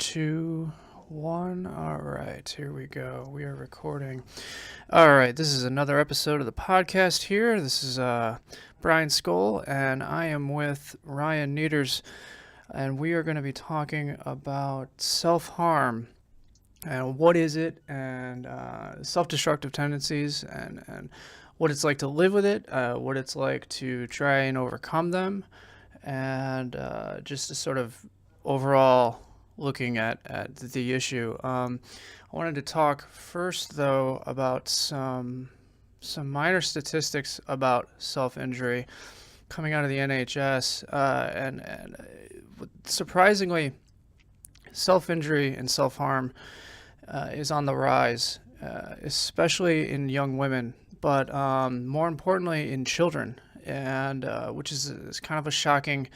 two, one. All right, here we go. We are recording. All right, this is another episode of the podcast here. This is Brian Skoll, and I am with Ryan Nieders, and we are going to be talking about self-harm and what is it, and self-destructive tendencies, and what it's like to live with it, what it's like to try and overcome them, and just a sort of overall looking at the issue. I wanted to talk first, though, about some minor statistics about self-injury coming out of the NHS, and surprisingly, self-injury and self-harm is on the rise, especially in young women, but more importantly in children, and which is kind of a shocking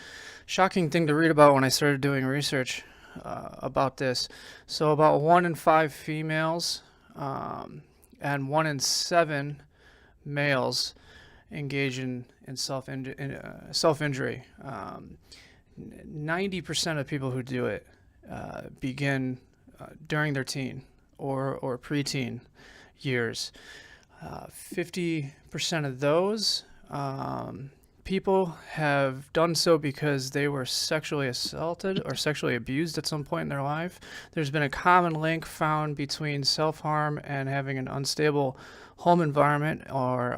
thing to read about when I started doing research about this. So about 1 in 5 females and 1 in 7 males engage in self-injury. 90% of people who do it begin during their teen or preteen years. 50% of those people have done so because they were sexually assaulted or sexually abused at some point in their life. There's been a common link found between self-harm and having an unstable home environment, or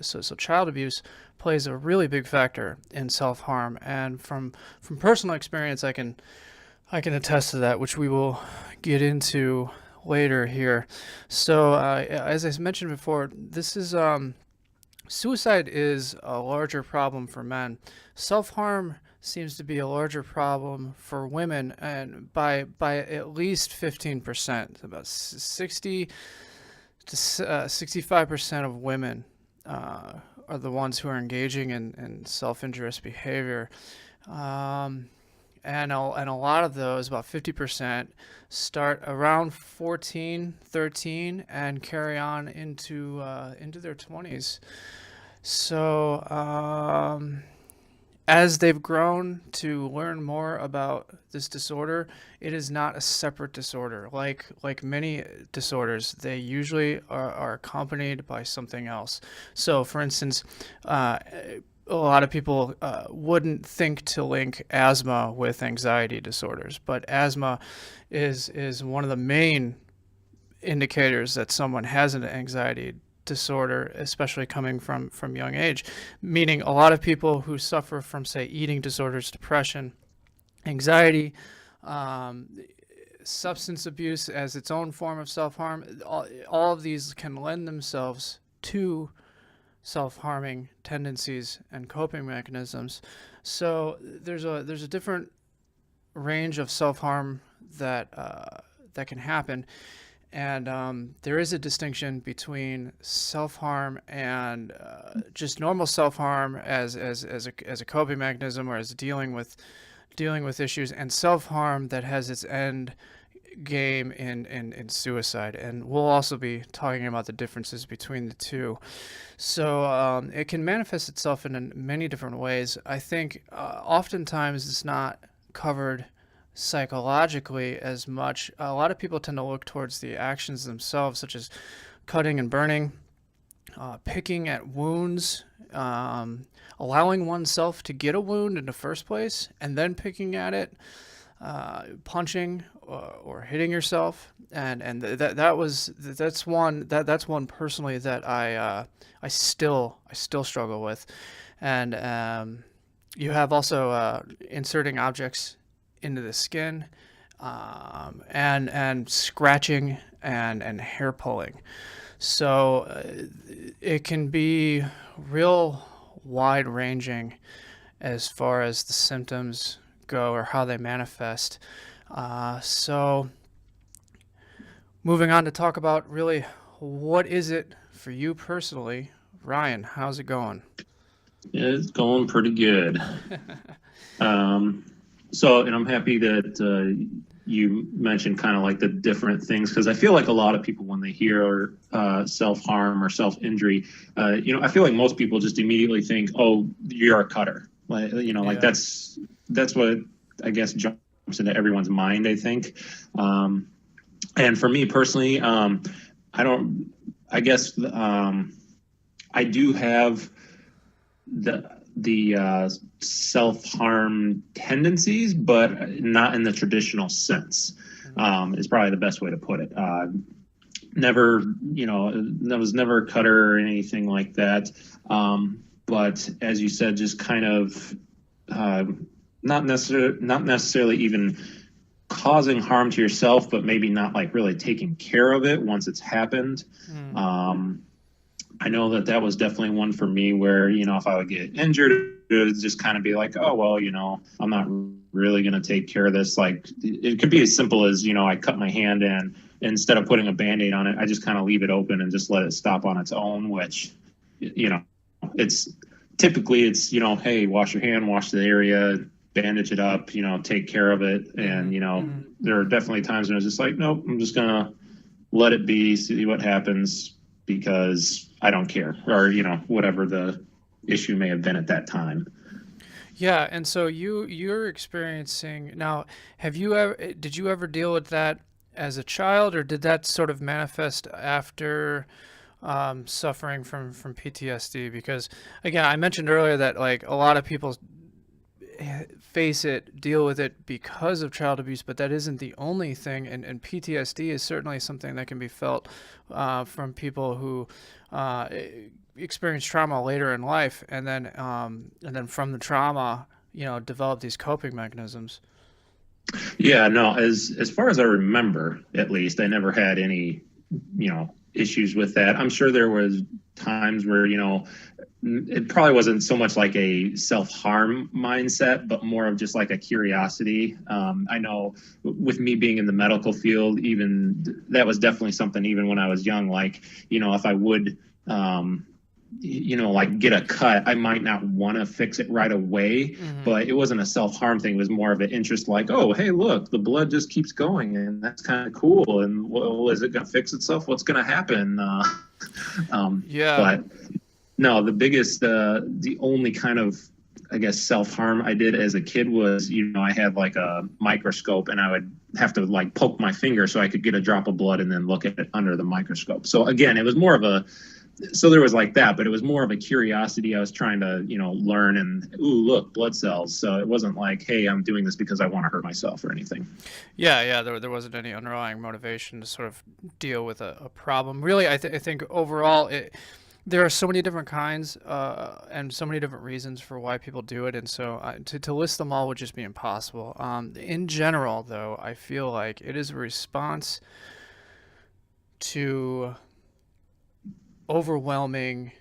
so child abuse plays a really big factor in self-harm. And from personal experience, I can attest to that, which we will get into later here. So as I mentioned before, this is suicide is a larger problem for men. Self-harm seems to be a larger problem for women, and by at least 15%. About 60 to 65% of women are the ones who are engaging in self-injurious behavior. And a lot of those, about 50%, start around 14, 13 and carry on into their 20s. So as they've grown to learn more about this disorder, it is not a separate disorder. Like many disorders, they usually are accompanied by something else. So, for instance, a lot of people wouldn't think to link asthma with anxiety disorders, but asthma is one of the main indicators that someone has an anxiety disorder, especially coming from young age. Meaning a lot of people who suffer from, say, eating disorders, depression, anxiety, substance abuse as its own form of self-harm, all of these can lend themselves to self-harming tendencies and coping mechanisms. So there's a different range of self-harm that can happen, and there is a distinction between self-harm and just normal self-harm as a coping mechanism or as dealing with issues, and self-harm that has its end game in suicide. And we'll also be talking about the differences between the two. So it can manifest itself in many different ways. I think oftentimes it's not covered psychologically as much. A lot of people tend to look towards the actions themselves, such as cutting and burning, picking at wounds, allowing oneself to get a wound in the first place, and then picking at it, punching or hitting yourself, and that's one personally that I still struggle with. And you have also inserting objects into the skin, and scratching and hair pulling. So it can be real wide ranging as far as the symptoms go or how they manifest. So moving on to talk about really what is it for you personally. Ryan, how's it going? It's going pretty good. And I'm happy that you mentioned kind of like the different things, because I feel like a lot of people, when they hear self-harm or self-injury, I feel like most people just immediately think, oh, you're a cutter. Like, Yeah. like that's what I guess jumps into everyone's mind, I think. And for me personally, I don't, I guess, I do have the self-harm tendencies, but not in the traditional sense, is probably the best way to put it. Never, I was never a cutter or anything like that. But as you said, just kind of not necessarily even causing harm to yourself, but maybe not like really taking care of it once it's happened. I know that was definitely one for me where, if I would get injured, it would just kind of be like, oh, well, I'm not really going to take care of this. Like it could be as simple as, I cut my hand and instead of putting a Band-Aid on it, I just kind of leave it open and just let it stop on its own, which, it's typically hey, wash your hand, wash the area, bandage it up, take care of it. And, there are definitely times when I was just like, nope, I'm just going to let it be, see what happens because I don't care or, whatever the issue may have been at that time. Yeah, and so you're experiencing now, did you ever deal with that as a child, or did that sort of manifest after suffering from PTSD? Because again, I mentioned earlier that like a lot of people deal with it because of child abuse, but that isn't the only thing. And PTSD is certainly something that can be felt from people who experience trauma later in life, and then from the trauma, develop these coping mechanisms. Yeah, no, as far as I remember, at least, I never had any, issues with that. I'm sure there was times where, it probably wasn't so much like a self-harm mindset, but more of just like a curiosity. I know with me being in the medical field, even that was definitely something, even when I was young, like, if I would, like get a cut, I might not want to fix it right away, but it wasn't a self-harm thing. It was more of an interest, like, oh, hey, look, the blood just keeps going and that's kind of cool. And well, is it going to fix itself? What's going to happen? Yeah. But no, the only kind of, I guess, self-harm I did as a kid was, I had like a microscope and I would have to like poke my finger so I could get a drop of blood and then look at it under the microscope. So again, it was more of so there was like that, but it was more of a curiosity. I was trying to, learn and, ooh, look, blood cells. So it wasn't like, hey, I'm doing this because I want to hurt myself or anything. Yeah. There wasn't any underlying motivation to sort of deal with a problem. Really, I think overall, there are so many different kinds and so many different reasons for why people do it. And so to list them all would just be impossible. In general, though, I feel like it is a response to overwhelming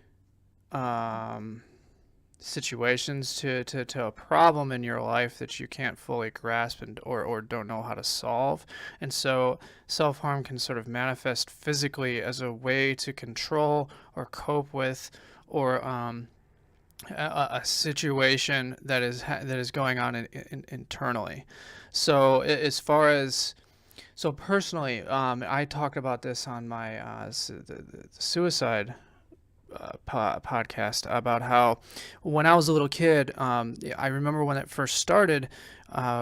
situations, to a problem in your life that you can't fully grasp or don't know how to solve. And so self-harm can sort of manifest physically as a way to control or cope with or a situation that is going on internally. So as far as So personally, I talked about this on my the suicide podcast about how when I was a little kid, I remember when it first started,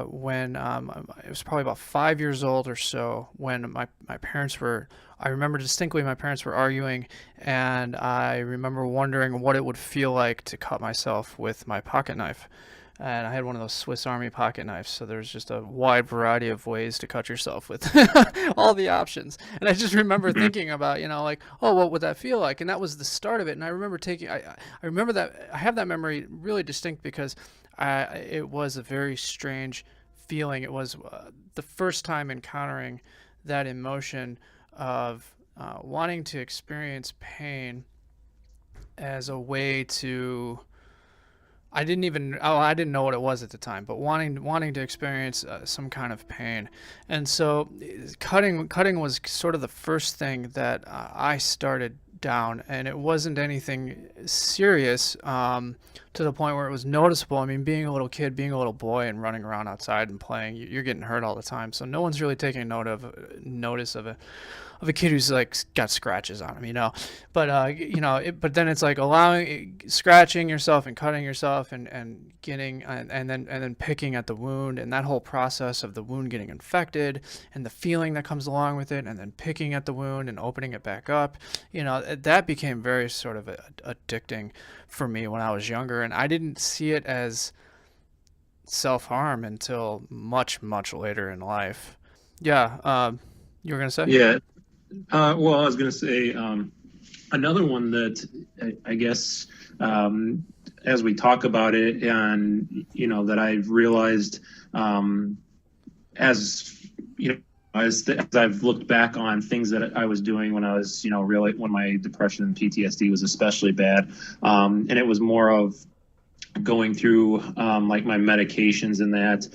when it was probably about 5 years old or so, when my parents were, I remember distinctly my parents were arguing, and I remember wondering what it would feel like to cut myself with my pocket knife. And I had one of those Swiss Army pocket knives, so there's just a wide variety of ways to cut yourself with all the options. And I just remember thinking about, like, oh, what would that feel like? And that was the start of it. And I remember I remember that, I have that memory really distinct because it was a very strange feeling. It was the first time encountering that emotion of wanting to experience pain as a way to, I didn't know what it was at the time, but wanting to experience some kind of pain. And so cutting was sort of the first thing that I started down, and it wasn't anything serious to the point where it was noticeable. I mean, being a little kid, being a little boy, and running around outside and playing, you're getting hurt all the time. So no one's really taking notice of a kid who's like got scratches on him, But but then it's like allowing scratching yourself and cutting yourself and getting and then picking at the wound, and that whole process of the wound getting infected and the feeling that comes along with it, and then picking at the wound and opening it back up. That became very sort of addicting for me when I was younger, and I didn't see it as self-harm until much, much later in life. Yeah, you were gonna say? Yeah. Well, I was going to say another one that I guess as we talk about it, and that I've realized as as I've looked back on things that I was doing when I was really when my depression and PTSD was especially bad, and it was more of going through like my medications and that,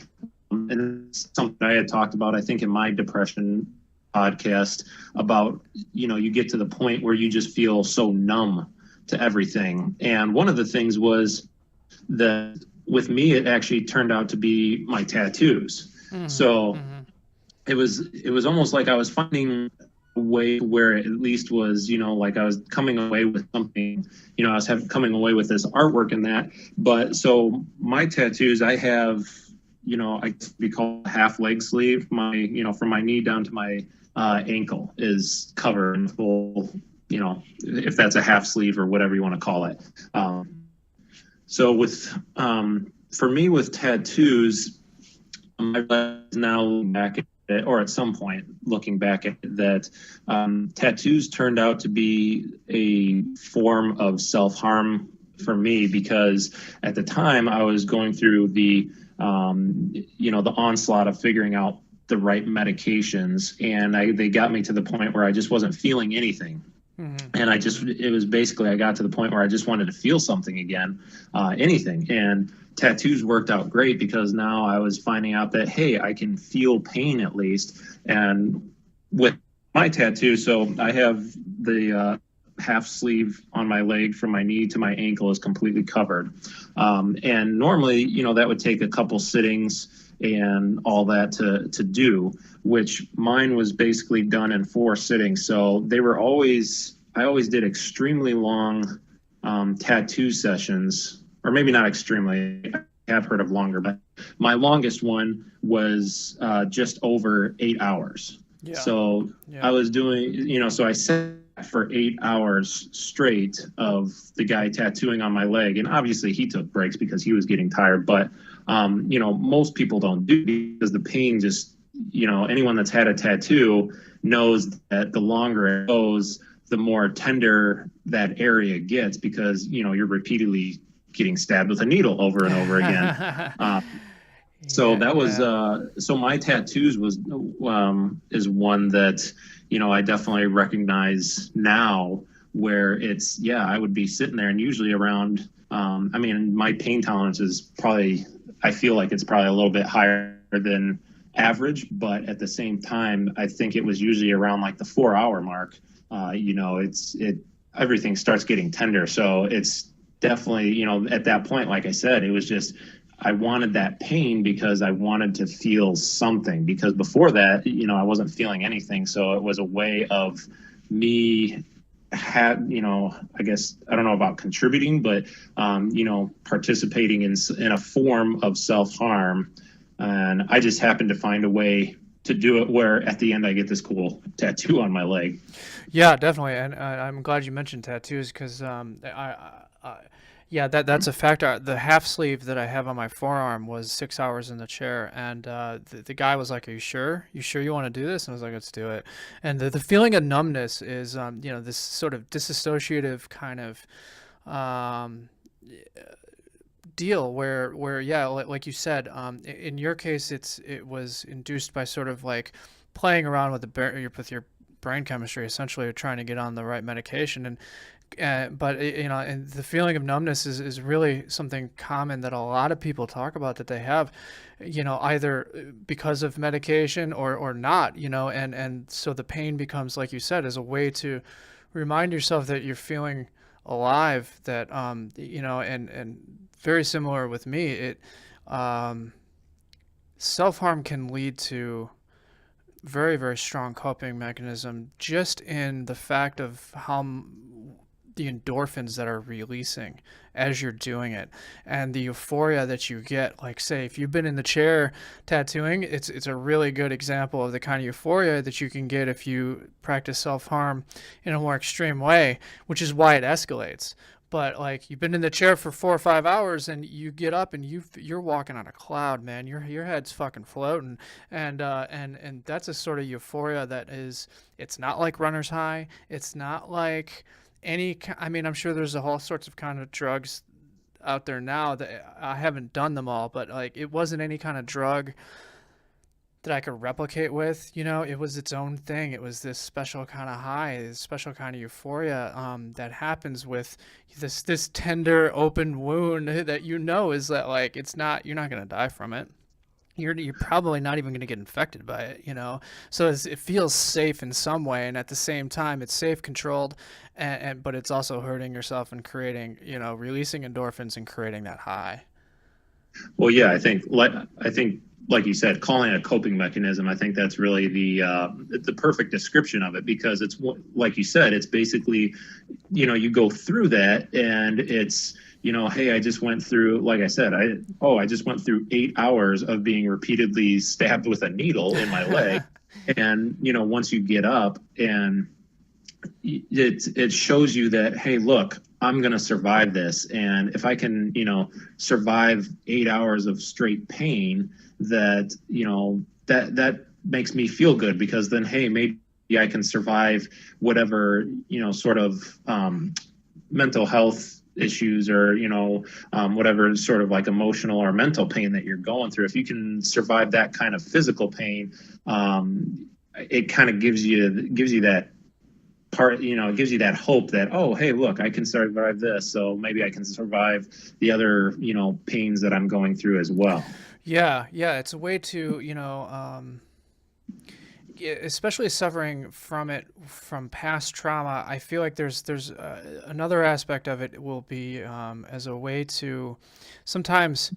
and something I had talked about I think in my depression podcast about you get to the point where you just feel so numb to everything, and one of the things was that with me it actually turned out to be my tattoos. So it was almost like I was finding a way where it at least was like I was coming away with something, I was coming away with this artwork and that. But so my tattoos, I have I we call half leg sleeve. My from my knee down to my ankle is covered in full, if that's a half sleeve or whatever you want to call it. So with for me with tattoos, my now back at it, or at some point looking back at it, that tattoos turned out to be a form of self-harm for me, because at the time I was going through the the onslaught of figuring out the right medications, and they got me to the point where I just wasn't feeling anything. And it was basically, I got to the point where I just wanted to feel something again, anything. And tattoos worked out great, because now I was finding out that, hey, I can feel pain at least. And with my tattoo, so I have the half sleeve on my leg from my knee to my ankle is completely covered. And normally, that would take a couple sittings and all that to do, which mine was basically done in 4 sittings. So I always did extremely long tattoo sessions, or maybe not extremely, I have heard of longer, but my longest one was just over 8 hours. Yeah. So yeah. I was doing, so I sat for 8 hours straight of the guy tattooing on my leg. And obviously he took breaks because he was getting tired, but most people don't do, because the pain just, anyone that's had a tattoo knows that the longer it goes, the more tender that area gets, because, you're repeatedly getting stabbed with a needle over and over again. So that was, so my tattoos is one that, I definitely recognize now, where it's, I would be sitting there, and usually around, my pain tolerance is probably, I feel like it's probably a little bit higher than average, but at the same time, I think it was usually around like the 4-hour mark. Everything starts getting tender. So it's definitely, at that point, like I said, it was just, I wanted that pain because I wanted to feel something, because before that, I wasn't feeling anything. So it was a way of me I guess, I don't know about contributing, but, participating in a form of self-harm. And I just happened to find a way to do it where at the end I get this cool tattoo on my leg. Yeah, definitely. And I'm glad you mentioned tattoos, because that's a factor. The half sleeve that I have on my forearm was 6 hours in the chair, and the guy was like, "Are you sure? You sure you want to do this?" And I was like, "Let's do it." And the feeling of numbness is, this sort of disassociative kind of deal where like you said, in your case, it was induced by sort of like playing around with your brain chemistry, essentially trying to get on the right medication. And but and the feeling of numbness is really something common that a lot of people talk about, that they have, either because of medication or not, and so the pain becomes, like you said, as a way to remind yourself that you're feeling alive, that and very similar with me. Um, Self-harm can lead to very, very strong coping mechanism just in the fact of how the endorphins that are releasing as you're doing it, and the euphoria that you get. Like, say, if you've been in the chair tattooing, it's a really good example of the kind of euphoria that you can get if you practice self-harm in a more extreme way, which is why it escalates. But like, you've been in the chair for 4 or 5 hours and you get up and you're walking on a cloud, man. Your head's fucking floating, and that's a sort of euphoria that is. It's not like runner's high. It's not like I mean, I'm sure there's a whole sorts of kind of drugs out there now that I haven't done them all, but like, it wasn't any kind of drug that I could replicate with. It was its own thing. It was this special kind of high, this special kind of euphoria that happens with this tender open wound that is that, like, it's not, you're not gonna die from it. You're probably not even going to get infected by it. So it feels safe in some way, and at the same time, it's safe, controlled, but it's also hurting yourself and creating, releasing endorphins and creating that high. Well, yeah, like you said, calling it a coping mechanism, I think that's really the perfect description of it, because it's, like you said, it's basically, you go through that, and it's, hey, I just went through, like I said, I just went through 8 hours of being repeatedly stabbed with a needle in my leg. And, once you get up, and it shows you that, hey, look, I'm going to survive this. And if I can, survive 8 hours of straight pain, that, that makes me feel good, because then, hey, maybe I can survive whatever, sort of mental health issues, or whatever sort of like emotional or mental pain that you're going through. If you can survive that kind of physical pain, it kind of gives you that part, it gives you that hope that, oh, hey, look, I can survive this, so maybe I can survive the other pains that I'm going through as well. Yeah, it's a way to especially suffering from past trauma. I feel like there's another aspect of it will be as a way to, sometimes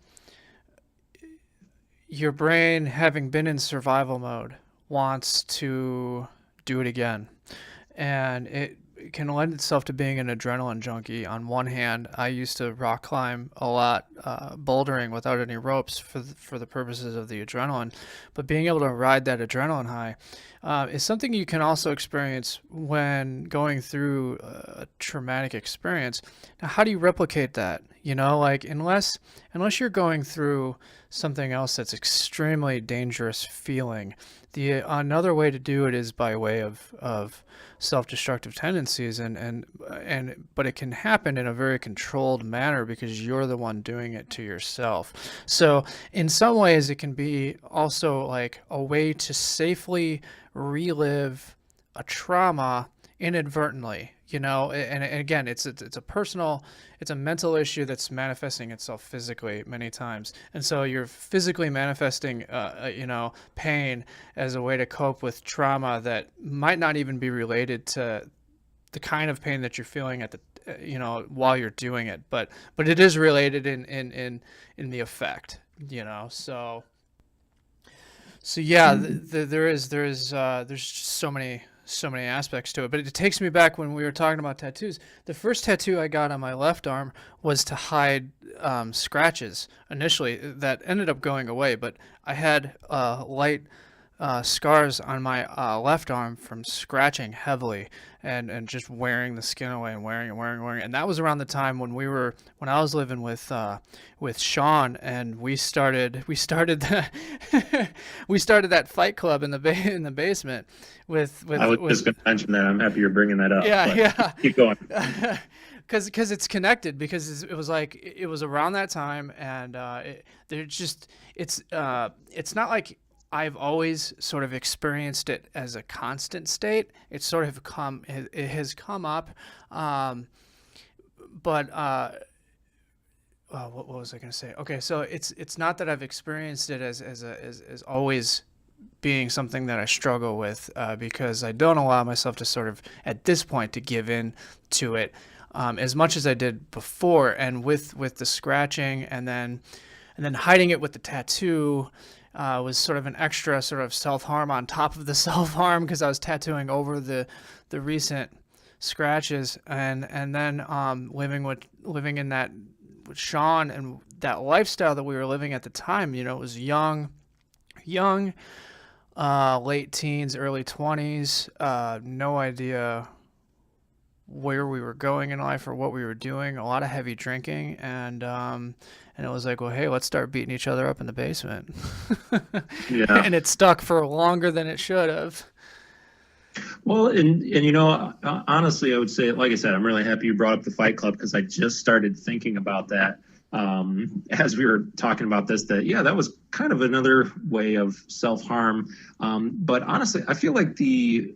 your brain, having been in survival mode, wants to do it again, and it can lend itself to being an adrenaline junkie. On one hand, I used to rock climb a lot, bouldering without any ropes for the purposes of the adrenaline, but being able to ride that adrenaline high is something you can also experience when going through a traumatic experience. Now, how do you replicate that? Like, unless you're going through something else that's extremely dangerous feeling, another way to do it is by way of self-destructive tendencies, but it can happen in a very controlled manner because you're the one doing it to yourself. So in some ways, it can be also like a way to safely relive a trauma inadvertently, and again, it's a mental issue that's manifesting itself physically many times. And so you're physically manifesting, pain as a way to cope with trauma that might not even be related to the kind of pain that you're feeling at the, while you're doing it, but it is related in the effect, so yeah, there's just so many aspects to it. But it takes me back when we were talking about tattoos. The first tattoo I got on my left arm was to hide scratches initially that ended up going away, but I had light scars on my left arm from scratching heavily and just wearing the skin away and wearing. And that was around the time when I was living with Sean, and we started that fight club in the basement with I was just going to mention that. I'm happy you're bringing that up. Yeah. Keep going. Because it's connected, because it was like, it was around that time, and it's not like I've always sort of experienced it as a constant state. It sort of it has come up, but what was I going to say? Okay, so it's not that I've experienced it as always being something that I struggle with, because I don't allow myself to sort of, at this point, to give in to it. as much as I did before, and with the scratching and then hiding it with the tattoo was sort of an extra sort of self-harm on top of the self-harm, because I was tattooing over the recent scratches, and then living in that with Sean and that lifestyle that we were living at the time. It was young, late teens, early 20s, no idea where we were going in life or what we were doing, a lot of heavy drinking, and it was like, well, hey, let's start beating each other up in the basement. Yeah. And it stuck for longer than it should have. Well, and honestly, I would say, like I said, I'm really happy you brought up the Fight Club, because I just started thinking about that as we were talking about this, that, yeah, that was kind of another way of self-harm. But honestly, I feel like the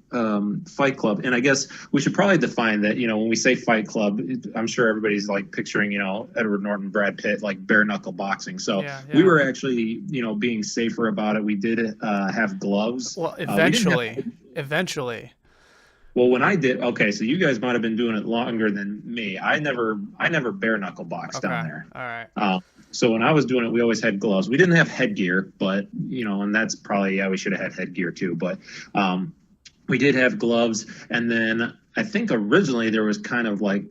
Fight Club, and I guess we should probably define that, when we say Fight Club, I'm sure everybody's like picturing, Edward Norton, Brad Pitt, like bare knuckle boxing. So Yeah. we were actually, being safer about it. We did have gloves. Well, We didn't have- eventually. Well, when I did, okay, so you guys might have been doing it longer than me. I never bare knuckle boxed down there. All right. So when I was doing it, we always had gloves. We didn't have headgear, but and that's probably, we should have had headgear too. But we did have gloves, and then I think originally there was kind of like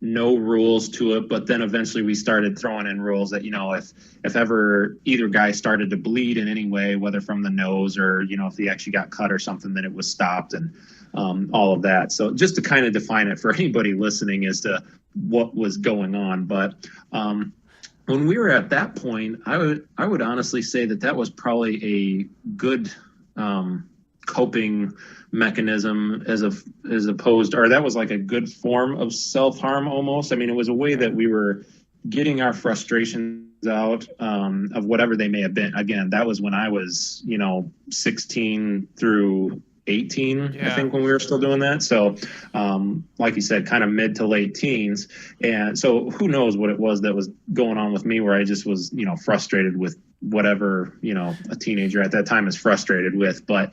no rules to it, but then eventually we started throwing in rules that, if ever either guy started to bleed in any way, whether from the nose or, if he actually got cut or something, then it was stopped, and all of that. So just to kind of define it for anybody listening as to what was going on. But when we were at that point, I would honestly say that was probably a good coping mechanism as opposed, or that was like a good form of self-harm almost. I mean, it was a way that we were getting our frustrations out of whatever they may have been. Again, that was when I was 16 through 18, Yeah. I think, when we were still doing that. So like you said, kind of mid to late teens. And so who knows what it was that was going on with me, where I just was frustrated with whatever a teenager at that time is frustrated with. But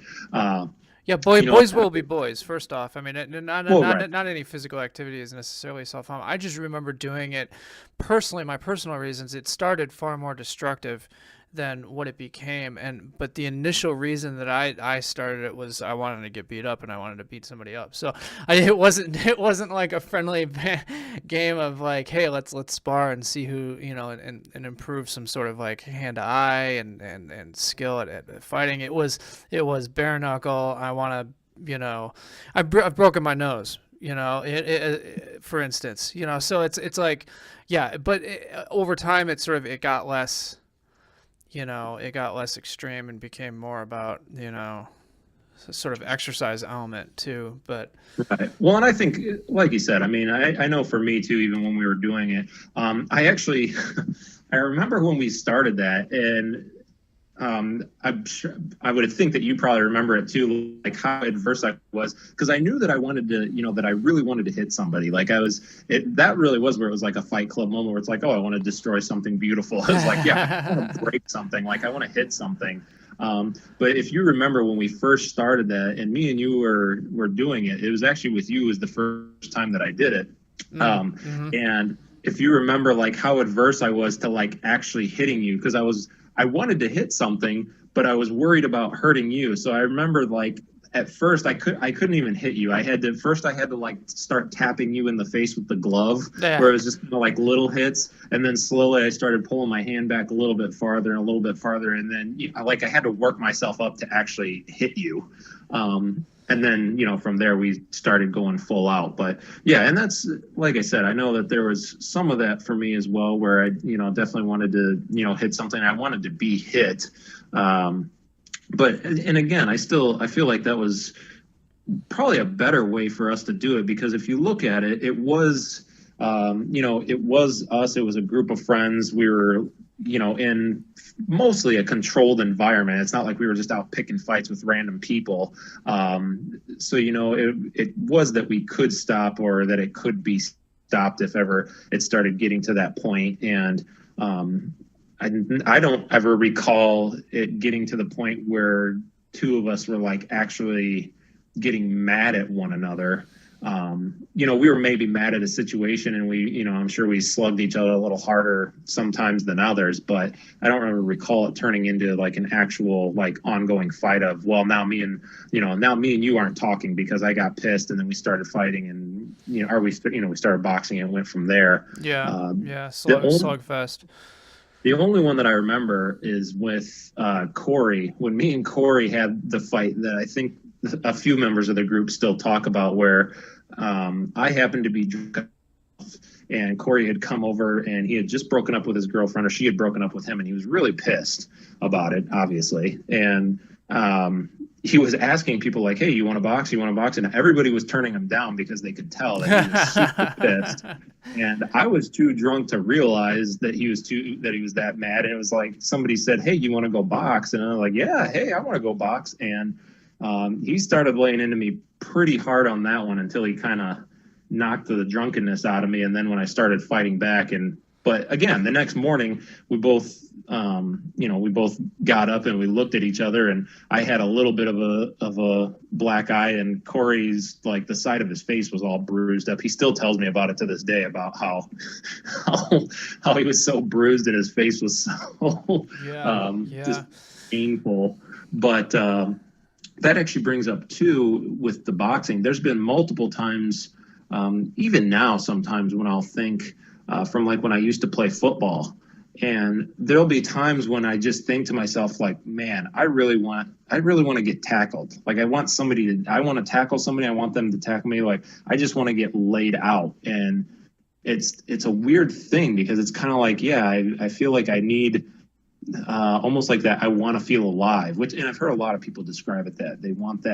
Yeah, boys will be boys. First off, I mean, Right. not any physical activity is necessarily self-harm. I just remember doing it personally, my personal reasons. It started far more destructive than what it became, but the initial reason that I started it was I wanted to get beat up, and I wanted to beat somebody up. So it wasn't like a friendly game of like, hey, let's spar and see who, and improve some sort of like hand to eye and skill at fighting. It was bare knuckle. I want to, I've broken my nose, for instance, so it's like, yeah, but over time it got less. It got less extreme and became more about, sort of exercise element too. But Right. Well, and I think, like you said, I mean, I know for me too, even when we were doing it, I actually, I remember when we started that, and I'm sure, I would think that you probably remember it too, like how adverse I was, because I knew that I wanted to, that I really wanted to hit somebody. Like that really was where it was like a Fight Club moment, where it's like, oh, I want to destroy something beautiful. It was like, yeah, I want to break something. Like I want to hit something. But if you remember when we first started that, and me and you were doing it, it was actually with you as the first time that I did it. And if you remember like how adverse I was to like actually hitting you, because I wanted to hit something, but I was worried about hurting you. So I remember like at first I couldn't even hit you. I had to like start tapping you in the face with the glove, where it was just like little hits. And then slowly I started pulling my hand back a little bit farther and a little bit farther. And then like I had to work myself up to actually hit you. And then, from there we started going full out. But yeah, and that's, like I said, I know that there was some of that for me as well, where I, definitely wanted to, hit something. I wanted to be hit. But, and again, I feel like that was probably a better way for us to do it, because if you look at it, it was, it was us, it was a group of friends. We were, in mostly a controlled environment. It's not like we were just out picking fights with random people. So, it was that we could stop, or that it could be stopped if ever it started getting to that point. And I don't ever recall it getting to the point where two of us were like actually getting mad at one another. we were maybe mad at a situation, and I'm sure we slugged each other a little harder sometimes than others, but I don't really recall it turning into like an actual like ongoing fight of, well, now me and you aren't talking because I got pissed, and then we started fighting, and we started boxing and went from there. Yeah, Um, yeah, the only, slugfest. the only one that I remember is with Corey, when me and Corey had the fight that I think a few members of the group still talk about, where I happened to be drunk, and Corey had come over, and he had just broken up with his girlfriend, or she had broken up with him, and he was really pissed about it, obviously. And he was asking people like, "Hey, you want to box? You want to box?" And everybody was turning him down because they could tell that he was super pissed. And I was too drunk to realize that he was that mad. And it was like somebody said, "Hey, you want to go box?" And I was like, "Yeah, hey, I want to go box." And he started laying into me pretty hard on that one until he kind of knocked the drunkenness out of me. And then when I started fighting back, but again, the next morning we both got up and we looked at each other, and I had a little bit of a black eye, and Corey's, like, the side of his face was all bruised up. He still tells me about it to this day, about how he was so bruised and his face was so just painful. But that actually brings up too, with the boxing, there's been multiple times, even now sometimes, when I'll think from like when I used to play football, and there'll be times when I just think to myself, like, man, I really want to get tackled. Like, I want to tackle somebody. I want them to tackle me. Like, I just want to get laid out. And it's a weird thing, because it's kind of like, yeah, I feel like I need almost like that. I want to feel alive, and I've heard a lot of people describe it that they want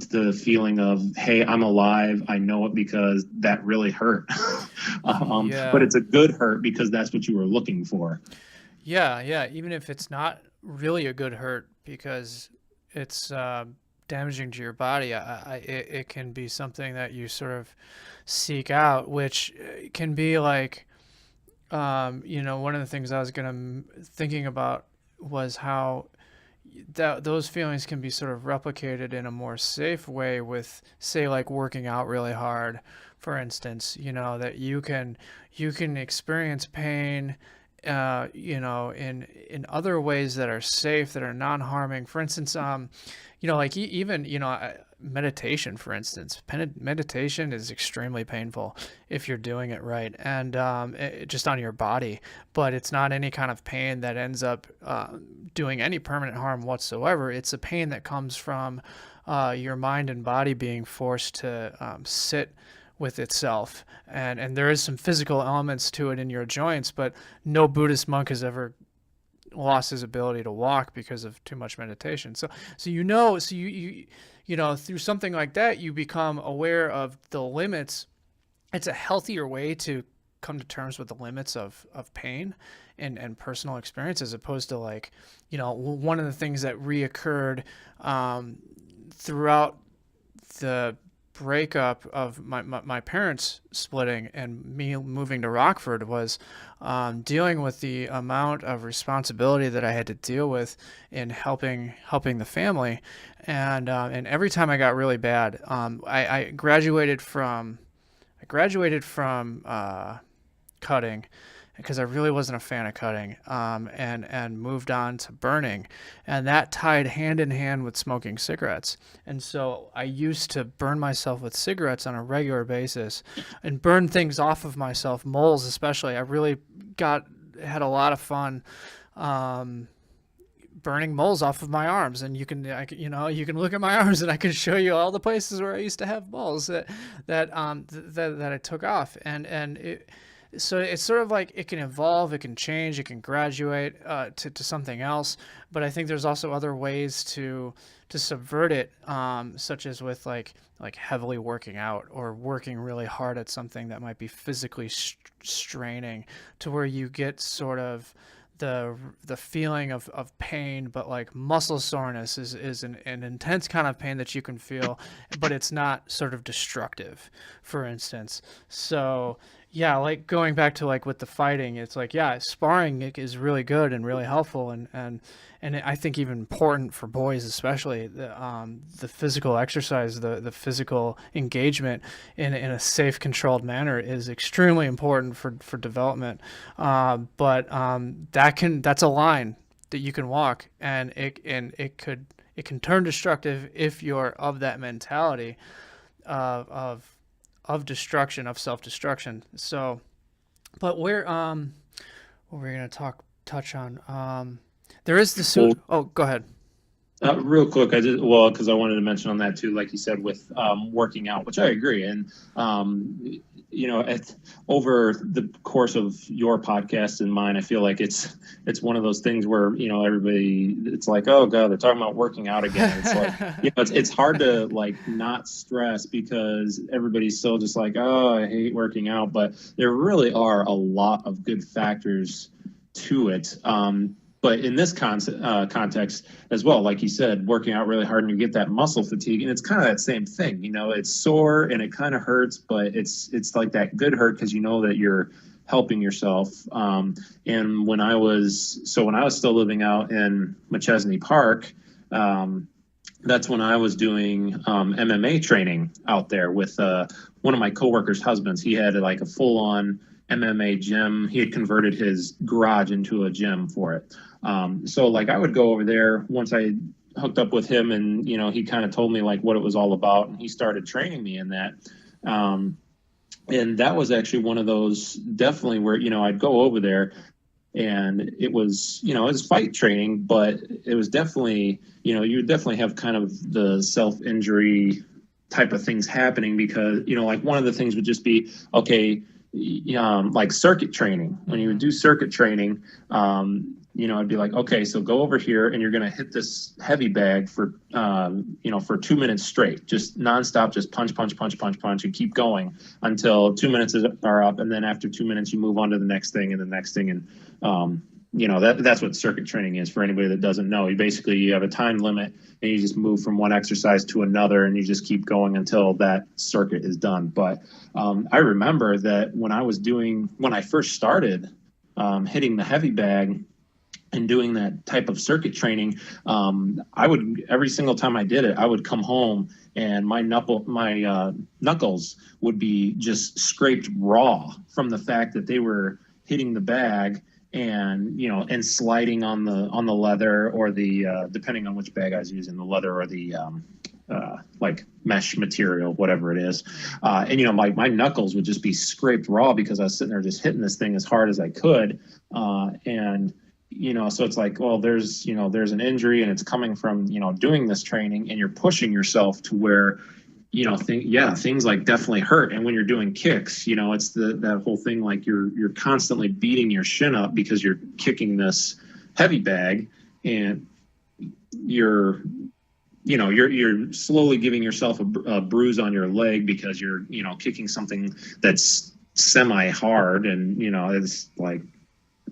the feeling of, hey, I'm alive. I know it because that really hurt. But it's a good hurt because that's what you were looking for. Yeah. Even if it's not really a good hurt because it's damaging to your body, it can be something that you sort of seek out, which can be like, one of the things I was thinking about was how those feelings can be sort of replicated in a more safe way with, say, like working out really hard, for instance. That you can experience pain, in other ways that are safe, that are non-harming. For instance, meditation, for instance. Meditation is extremely painful if you're doing it right, and just on your body, but it's not any kind of pain that ends up doing any permanent harm whatsoever. It's a pain that comes from your mind and body being forced to sit with itself, and there is some physical elements to it in your joints, but no Buddhist monk has ever lost his ability to walk because of too much meditation. So through something like that, you become aware of the limits. It's a healthier way to come to terms with the limits of pain and personal experience, as opposed to, like, one of the things that reoccurred throughout the breakup of my parents splitting and me moving to Rockford was dealing with the amount of responsibility that I had to deal with in helping the family, and every time I got really bad, I graduated from cutting, because I really wasn't a fan of cutting, and moved on to burning, and that tied hand in hand with smoking cigarettes. And so I used to burn myself with cigarettes on a regular basis and burn things off of myself, moles especially. I really had a lot of fun burning moles off of my arms, and you can look at my arms and I can show you all the places where I used to have moles that I took off, so it's sort of like it can evolve, it can change, it can graduate to something else. But I think there's also other ways to subvert it, such as with like heavily working out, or working really hard at something that might be physically straining, to where you get sort of the feeling of pain, but like muscle soreness is an intense kind of pain that you can feel, but it's not sort of destructive, for instance. So Yeah, like going back to like with the fighting, it's like, yeah, sparring is really good and really helpful, and I think even important for boys, especially the physical exercise, the physical engagement in a safe, controlled manner is extremely important for development. But that's a line that you can walk, and it can turn destructive if you're of that mentality of destruction, of self-destruction. So, but what we're gonna touch on, there is the Well, oh, go ahead. real quick, I just well because I wanted to mention on that too, like you said with working out, which I agree. And over the course of your podcast and mine, I feel like it's one of those things where everybody, it's like, oh god, they're talking about working out again. It's like it's hard to like not stress because everybody's so just like, oh, I hate working out, but there really are a lot of good factors to it. But in this context as well, like you said, working out really hard and you get that muscle fatigue, and it's kind of that same thing. It's sore and it kind of hurts, but it's like that good hurt because you know that you're helping yourself. And when I was still living out in McChesney Park, that's when I was doing MMA training out there with one of my coworkers' husbands. He had like a full-on MMA gym. He had converted his garage into a gym for it. So like I would go over there once I hooked up with him, and he kind of told me like what it was all about, and he started training me in that. And that was actually one of those definitely where I'd go over there, and it was it was fight training, but it was definitely you would definitely have kind of the self-injury type of things happening because like one of the things would just be okay, like circuit training. When you would do circuit training, I'd be like, okay, so go over here and you're going to hit this heavy bag for 2 minutes straight, just nonstop, just punch, punch, punch, punch, punch, and keep going until 2 minutes are up. And then after 2 minutes, you move on to the next thing and the next thing. And, that's what circuit training is for anybody that doesn't know. You have a time limit and you just move from one exercise to another and you just keep going until that circuit is done. But I remember that when I first started hitting the heavy bag and doing that type of circuit training, I would, every single time I did it, I would come home and my knuckles would be just scraped raw from the fact that they were hitting the bag and sliding on the leather or the depending on which bag I was using, the leather or the like mesh material, whatever it is. And my knuckles would just be scraped raw because I was sitting there just hitting this thing as hard as I could. So it's like, well, there's an injury and it's coming from, doing this training, and you're pushing yourself to where, things like definitely hurt. And when you're doing kicks, it's that whole thing, like you're constantly beating your shin up because you're kicking this heavy bag, and you're slowly giving yourself a bruise on your leg because you're, kicking something that's semi hard, and, it's like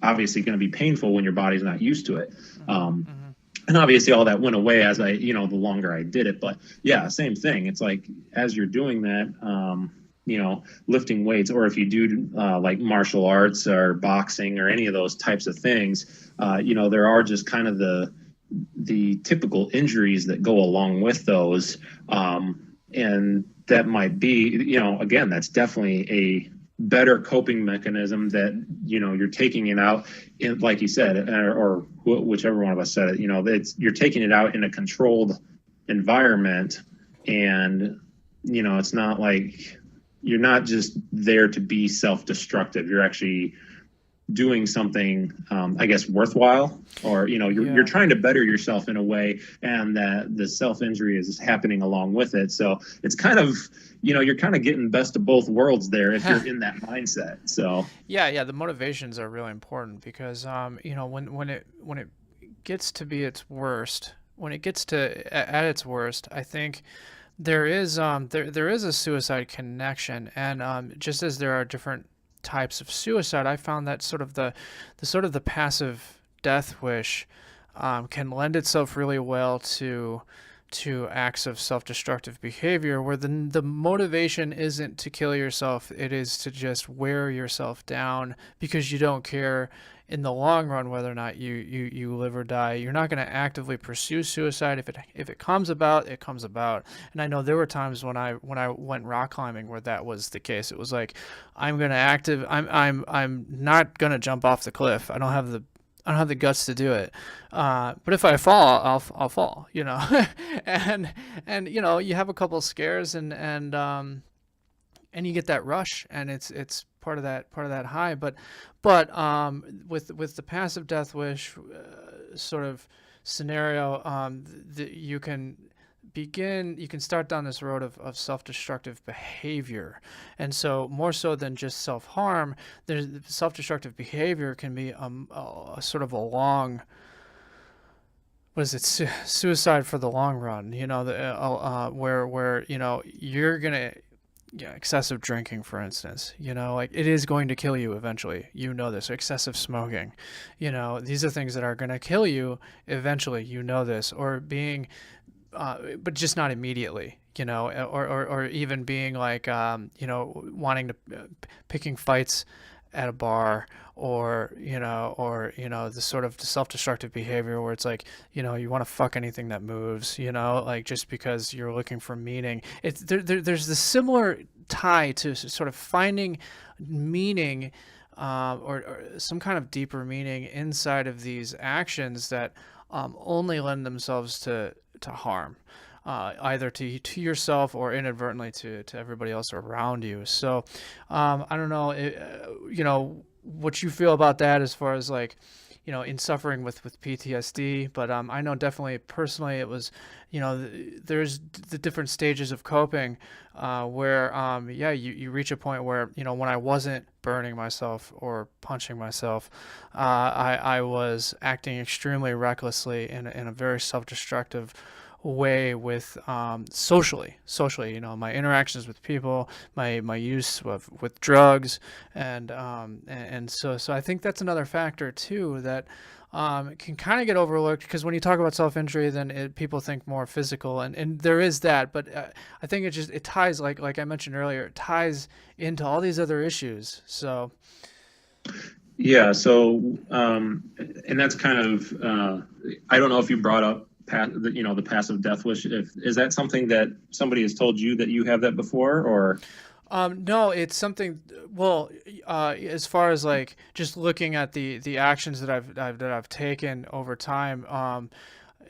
obviously going to be painful when your body's not used to it. And obviously all that went away as the longer I did it. But yeah, same thing. It's like, as you're doing that, lifting weights, or if you do like martial arts or boxing or any of those types of things, there are just kind of the typical injuries that go along with those. And that might be, again, that's definitely a better coping mechanism that, you're taking it out in, like you said, or whichever one of us said it, you're taking it out in a controlled environment. And, it's not like you're not just there to be self-destructive. You're actually doing something, I guess, worthwhile, or, you're trying to better yourself in a way, and that the self-injury is happening along with it. So it's kind of, you're kind of getting best of both worlds there if you're in that mindset. So yeah, the motivations are really important because, when it gets to be its worst, when it gets to at its worst, I think there is there is a suicide connection, and just as there are different types of suicide, I found that sort of the passive death wish can lend itself really well to to acts of self-destructive behavior where the motivation isn't to kill yourself, it is to just wear yourself down because you don't care in the long run whether or not you live or die. You're not going to actively pursue suicide. If it comes about, it comes about. And I know there were times when I went rock climbing where that was the case. It was like, I'm not going to jump off the cliff. I don't have the guts to do it. But if I fall, I'll fall, and you have a couple scares and you get that rush, and it's part of that high. But with the passive death wish sort of scenario, you can start down this road of self-destructive behavior. And so more so than just self-harm, there's self-destructive behavior can be a sort of a long, suicide for the long run, where you're gonna, excessive drinking, for instance, like it is going to kill you eventually, this, or excessive smoking, these are things that are going to kill you eventually, this, or being but just not immediately, or even being like, wanting to, picking fights at a bar, or the sort of self-destructive behavior where it's like, you want to fuck anything that moves, like just because you're looking for meaning. There's this similar tie to sort of finding meaning, or some kind of deeper meaning inside of these actions that only lend themselves to harm, either to yourself or inadvertently to everybody else around you. So I don't know, what you feel about that as far as like, in suffering with PTSD, but I know definitely personally it was, there's the different stages of coping, where you reach a point where, when I wasn't burning myself or punching myself, I was acting extremely recklessly in a very self-destructive way with socially, my interactions with people, my use with drugs, and so I think that's another factor too that can kind of get overlooked, because when you talk about self-injury, then people think more physical, and there is that, but I think it ties, like I mentioned earlier, it ties into all these other issues. So yeah, so and that's kind of I don't know if you brought up the passive death wish. Is that something that somebody has told you that you have that before, or? No, it's something. Well, as far as like just looking at the actions that I've taken over time,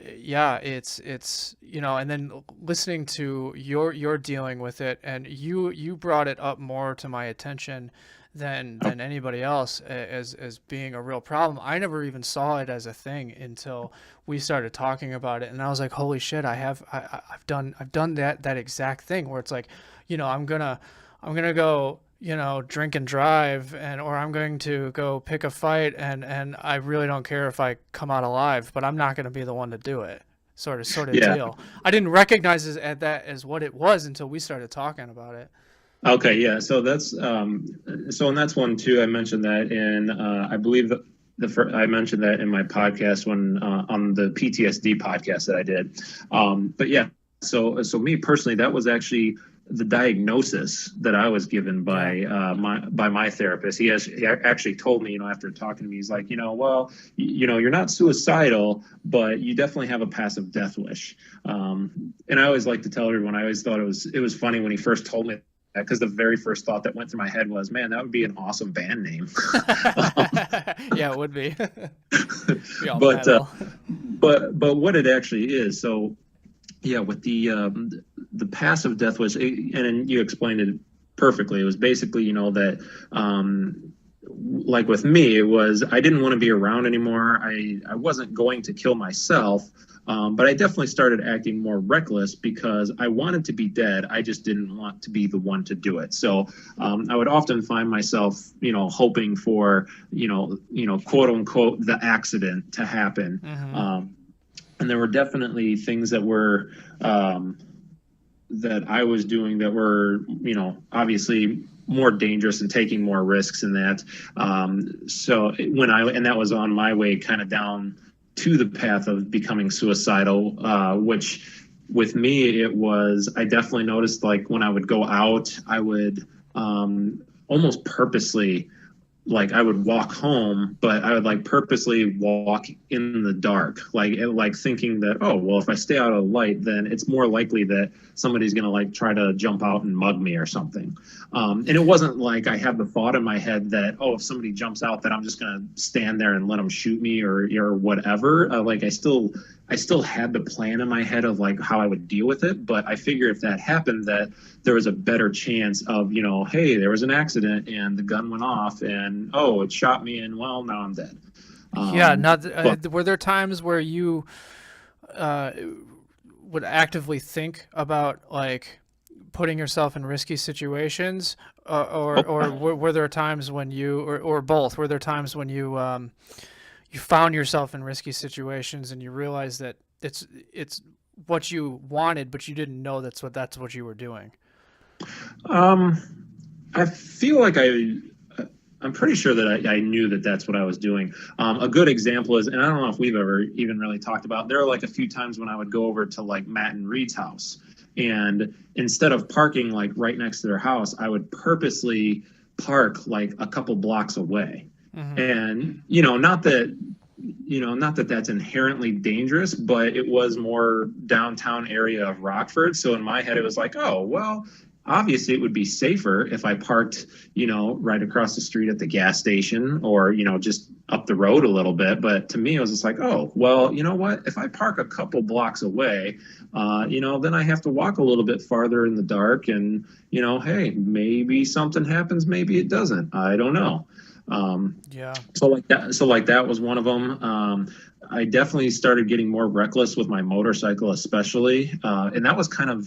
yeah, it's and then listening to your dealing with it, and you brought it up more to my attention than anybody else as being a real problem. I never even saw it as a thing until we started talking about it, and I was like, holy shit, I've done that exact thing where it's like, I'm gonna go, drink and drive, or I'm going to go pick a fight, and I really don't care if I come out alive, but I'm not going to be the one to do it. Sort of Yeah. deal. I didn't recognize that as what it was until we started talking about it. Okay, yeah. So that's and that's one too. I mentioned that in I believe I mentioned that in my podcast when on the PTSD podcast that I did. But yeah, so me personally, that was actually the diagnosis that I was given by my therapist. He actually told me, after talking to me, he's like, well, you're not suicidal, but you definitely have a passive death wish. And I always like to tell everyone, I always thought it was funny when he first told me, because the very first thought that went through my head was, man, that would be an awesome band name. Yeah, it would be. But what it actually is, so yeah, with the passive death wish, and you explained it perfectly. It was basically, that like with me, it was, I didn't want to be around anymore. I wasn't going to kill myself. But I definitely started acting more reckless because I wanted to be dead. I just didn't want to be the one to do it. So I would often find myself, hoping for, quote unquote, the accident to happen. Mm-hmm. And there were definitely things that were that I was doing that were, obviously more dangerous and taking more risks in that. So and that was on my way kind of down to the path of becoming suicidal, which with me, it was, I definitely noticed like when I would go out, I would almost purposely, like I would walk home, but I would like purposely walk in the dark, like thinking that, oh well, if I stay out of the light, then it's more likely that somebody's gonna like try to jump out and mug me or something. And it wasn't like I had the thought in my head that, oh, if somebody jumps out, that I'm just gonna stand there and let them shoot me or whatever. Like I still had the plan in my head of like how I would deal with it, but I figure if that happened, that there was a better chance of, hey, there was an accident and the gun went off and, oh, it shot me and well, now I'm dead. Yeah, But were there times where you uh, would actively think about like putting yourself in risky situations, or were there times when you, or both? Were there times when you found yourself in risky situations and you realized that it's what you wanted, but you didn't know that's what you were doing? um, I feel like I'm pretty sure that I knew that that's what I was doing. A good example is, and I don't know if we've ever even really talked about, there are like a few times when I would go over to like Matt and Reed's house, and instead of parking like right next to their house, I would purposely park like a couple blocks away. Hmm. And, not that that's inherently dangerous, but it was more downtown area of Rockford. So in my head, it was like, oh, well, obviously it would be safer if I parked, right across the street at the gas station or, just up the road a little bit. But to me, it was just like, oh, well, you know what? If I park a couple blocks away, then I have to walk a little bit farther in the dark and, hey, maybe something happens, maybe it doesn't. I don't know. Yeah. So like that was one of them. I definitely started getting more reckless with my motorcycle, especially, and that was kind of,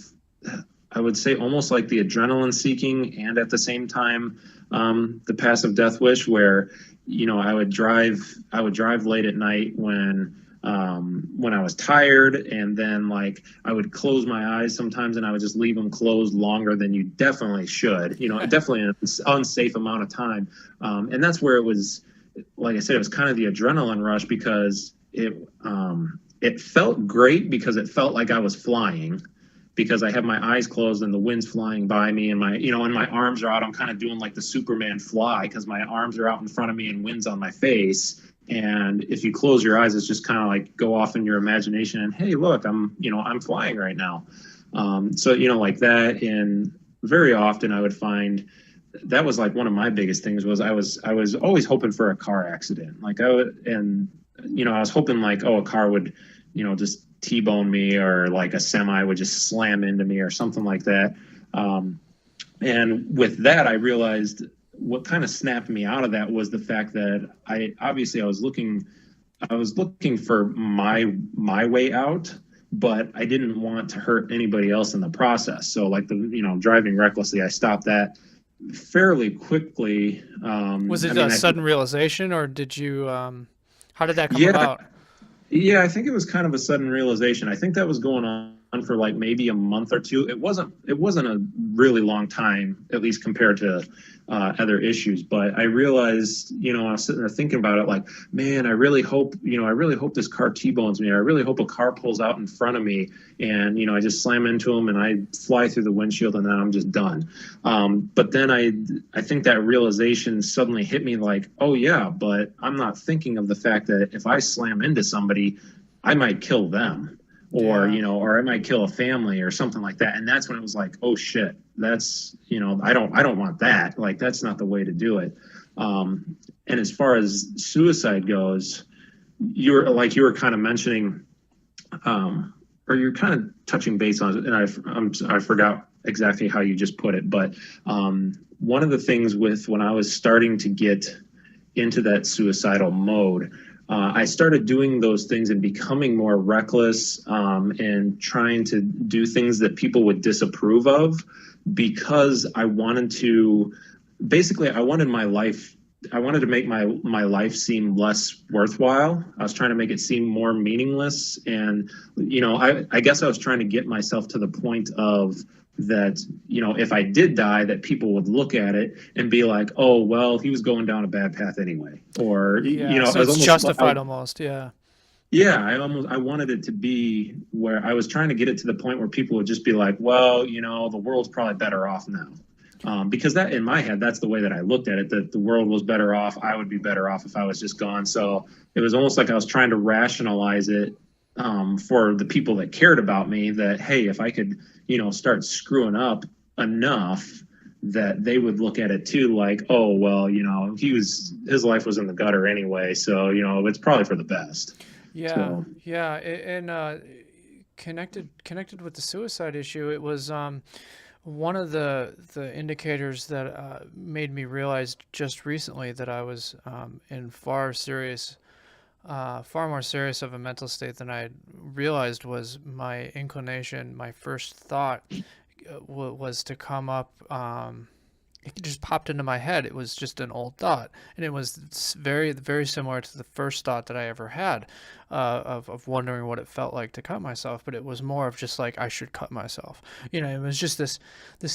I would say, almost like the adrenaline seeking, and at the same time, the passive death wish, where I would drive late at night when I was tired, and then like I would close my eyes sometimes, and I would just leave them closed longer than you definitely should. Definitely an unsafe amount of time, and that's where it was. Like I said, it was kind of the adrenaline rush because it felt great because it felt like I was flying because I have my eyes closed and the wind's flying by me and my arms are out. I'm kind of doing like the Superman fly because my arms are out in front of me and wind's on my face. And if you close your eyes, it's just kind of like go off in your imagination and, hey, look, I'm flying right now. So, like that. And very often I would find that was like one of my biggest things was I was always hoping for a car accident. Like I was hoping like, oh, a car would, just T-bone me, or like a semi would just slam into me or something like that. And with that, I realized what kind of snapped me out of that was the fact that I was looking for my way out, but I didn't want to hurt anybody else in the process. So like driving recklessly, I stopped that fairly quickly. Was it I mean, a sudden realization, or did you? How did that come yeah, about? yeah, I think it was kind of a sudden realization. I think that was going on for like maybe a month or two. It wasn't a really long time, at least compared to other issues. But I realized, I was sitting there thinking about it, like, man, I really hope this car T-bones me. I really hope a car pulls out in front of me, and I just slam into him and I fly through the windshield, and then I'm just done. But then I think that realization suddenly hit me, like, oh yeah, but I'm not thinking of the fact that if I slam into somebody, I might kill them, or Yeah. or I might kill a family or something like that. And that's when it was like, oh shit, that's I don't want that. Like that's not the way to do it. And as far as suicide goes, you were kind of mentioning, or you're kind of touching base on it, and I forgot exactly how you just put it, but one of the things with when I was starting to get into that suicidal mode, I started doing those things and becoming more reckless, and trying to do things that people would disapprove of, because I wanted to, basically, I wanted to make my life seem less worthwhile. I was trying to make it seem more meaningless. And, I guess I was trying to get myself to the point of that, if I did die, that people would look at it and be like, oh, well, he was going down a bad path anyway. Or, Yeah. So it was it's almost, justified almost. Yeah. Yeah, I wanted it to be where I was trying to get it to the point where people would just be like, well, the world's probably better off now. Because that in my head, that's the way that I looked at it, that the world was better off. I would be better off if I was just gone. So it was almost like I was trying to rationalize it for the people that cared about me that, hey, if I could, start screwing up enough that they would look at it too, like, oh, well, his life was in the gutter anyway. So, it's probably for the best. Yeah, So, yeah, and connected with the suicide issue, it was one of the indicators that made me realize just recently that I was in far more serious of a mental state than I realized was my inclination. My first thought was to come up. It just popped into my head. It was just an old thought, and it was very, very similar to the first thought that I ever had, of wondering what it felt like to cut myself. But it was more of just like I should cut myself. It was just this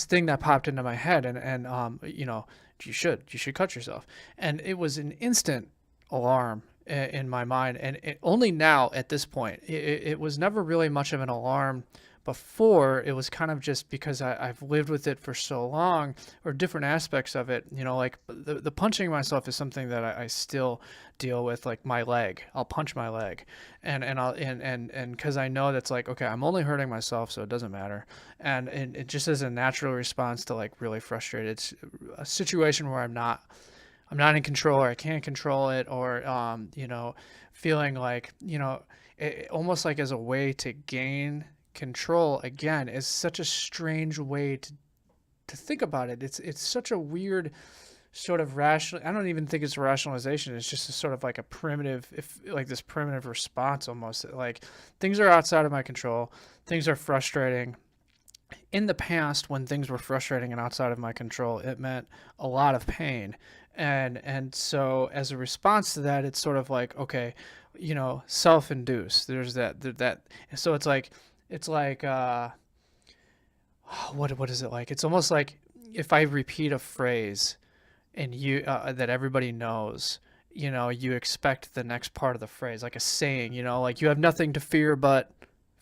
thing that popped into my head, and you should cut yourself, and it was an instant alarm in my mind, and only now at this point, it was never really much of an alarm before. It was kind of just because I've lived with it for so long, or different aspects of it, like the punching myself is something that I still deal with, like my leg. I'll punch my leg, and because I know that's like, okay, I'm only hurting myself, so it doesn't matter. And it just is a natural response to like really frustrated. It's a situation where I'm not in control, or I can't control it, or feeling like, almost like as a way to gain control again, is such a strange way to think about it. It's such a weird sort of rational. I don't even think it's a rationalization. It's just a sort of like a primitive, like this primitive response almost. Like things are outside of my control. Things are frustrating. In the past, when things were frustrating and outside of my control, it meant a lot of pain. And so as a response to that, it's sort of like, okay, self-induced. There's that. So it's like what is it like? It's almost like if I repeat a phrase and you that everybody knows, you expect the next part of the phrase, like a saying, like you have nothing to fear but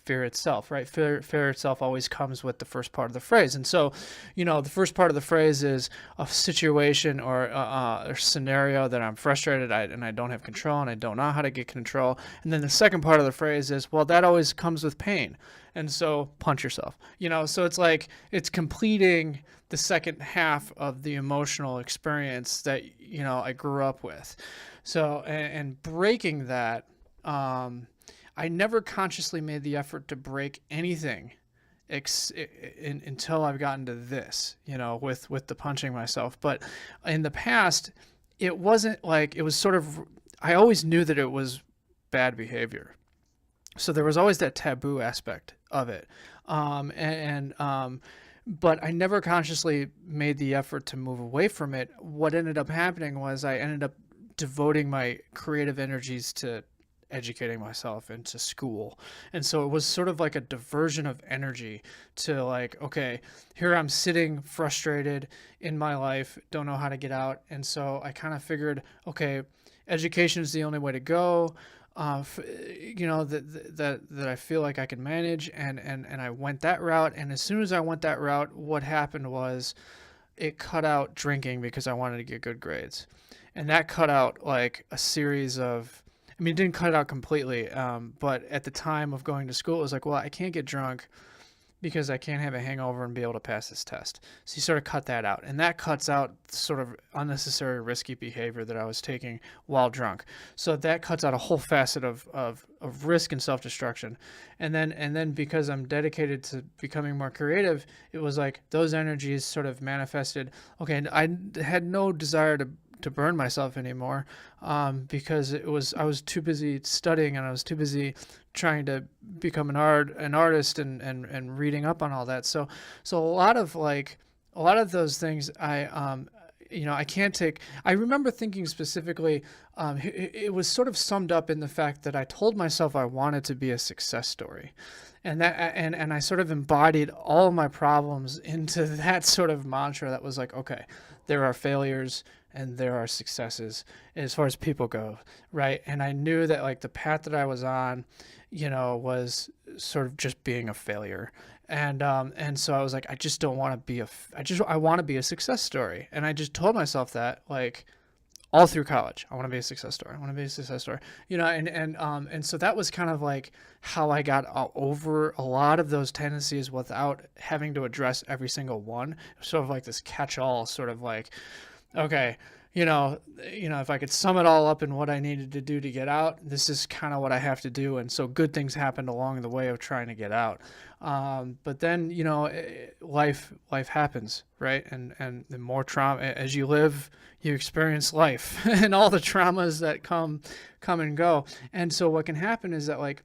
fear itself, right? Fear itself always comes with the first part of the phrase. And so, the first part of the phrase is a situation or a scenario that I'm frustrated and I don't have control and I don't know how to get control. And then the second part of the phrase is, well, that always comes with pain. And so punch yourself, so it's like it's completing the second half of the emotional experience that, I grew up with. So, and breaking that, I never consciously made the effort to break anything until I've gotten to this, with the punching myself. But in the past, it wasn't like, it was sort of, I always knew that it was bad behavior. So there was always that taboo aspect of it. But I never consciously made the effort to move away from it. What ended up happening was I ended up devoting my creative energies to educating myself into school. And so it was sort of like a diversion of energy to like, okay, here I'm sitting frustrated in my life, don't know how to get out. And so I kind of figured, okay, education is the only way to go. That I feel like I can manage, and I went that route. And as soon as I went that route, what happened was it cut out drinking because I wanted to get good grades. And that cut out like a series of, I mean, it didn't cut it out completely, but at the time of going to school, it was like, well, I can't get drunk because I can't have a hangover and be able to pass this test. So you sort of cut that out. And that cuts out sort of unnecessary risky behavior that I was taking while drunk. So that cuts out a whole facet of risk and self-destruction. And then because I'm dedicated to becoming more creative, it was like those energies sort of manifested. Okay, I had no desire to burn myself anymore, because I was too busy studying, and I was too busy trying to become an artist and reading up on all that. So a lot of those things I can't take. I remember thinking specifically, it was sort of summed up in the fact that I told myself I wanted to be a success story. And I sort of embodied all of my problems into that sort of mantra that was like, okay, there are failures and there are successes as far as people go, right? And I knew that like the path that I was on, was sort of just being a failure. And so I was like, I just don't want to be I want to be a success story. And I just told myself that like all through college, I want to be a success story. I want to be a success story, and so that was kind of like how I got over a lot of those tendencies without having to address every single one. Sort of like this catch-all, sort of like, okay, if I could sum it all up in what I needed to do to get out, this is kind of what I have to do. And so good things happened along the way of trying to get out. But then, life happens, right? And the more trauma, as you live, you experience life and all the traumas that come and go. And so what can happen is that like,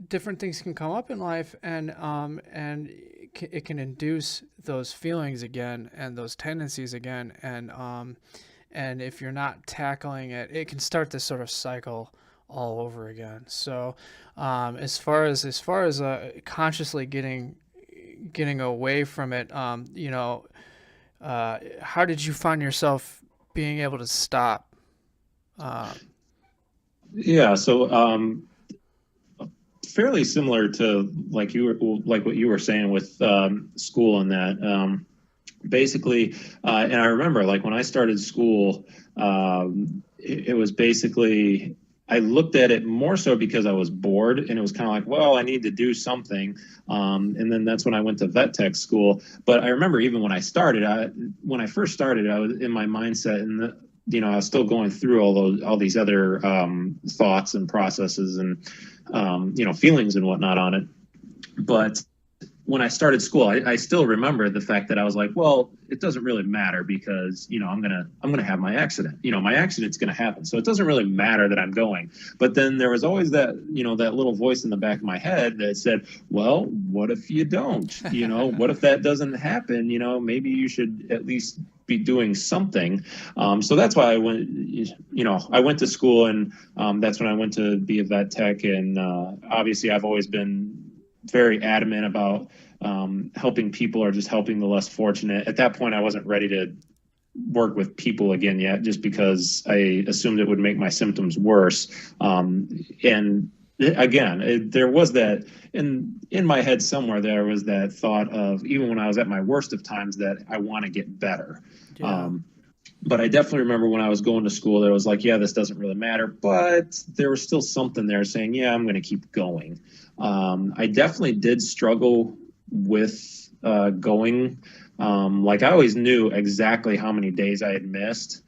different things can come up in life, and it can induce those feelings again and those tendencies again, and if you're not tackling it, it can start this sort of cycle all over again. So as far as consciously getting away from it, how did you find yourself being able to stop? Yeah, so fairly similar to like what you were saying with school and that. Basically, and I remember like when I started school, it was basically I looked at it more so because I was bored, and it was kind of like, well, I need to do something. And then that's when I went to vet tech school. But I remember even when I first started, I was in my mindset, and I was still going through all these other thoughts and processes and feelings and whatnot on it. But when I started school, I still remember the fact that I was like, well, it doesn't really matter because I'm gonna have my accident. My accident's gonna happen, so it doesn't really matter that I'm going. But then there was always that that little voice in the back of my head that said, well, what if you don't? What if that doesn't happen? Maybe you should at least be doing something. So that's why I went. I went to school, and that's when I went to be a vet tech. And obviously, I've always been very adamant about helping people or just helping the less fortunate. At that point, I wasn't ready to work with people again yet, just because I assumed it would make my symptoms worse. And again, there was that in my head somewhere, there was that thought of, even when I was at my worst of times, that I want to get better. Yeah. But I definitely remember when I was going to school, there was like, yeah, this doesn't really matter. But there was still something there saying, yeah, I'm going to keep going. I definitely did struggle with going. Like I always knew exactly how many days I had missed,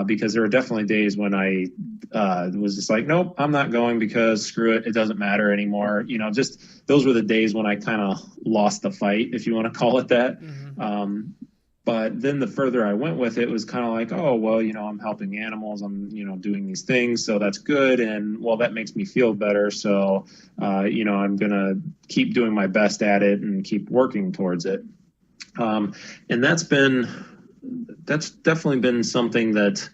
because there were definitely days when I was just like, nope, I'm not going because screw it. It doesn't matter anymore. Just those were the days when I kind of lost the fight, if you want to call it that. Mm-hmm. But then the further I went with it, was kind of like, oh, well, I'm helping animals. I'm, doing these things. So that's good. And well, that makes me feel better. So, I'm going to keep doing my best at it and keep working towards it. And that's definitely been something that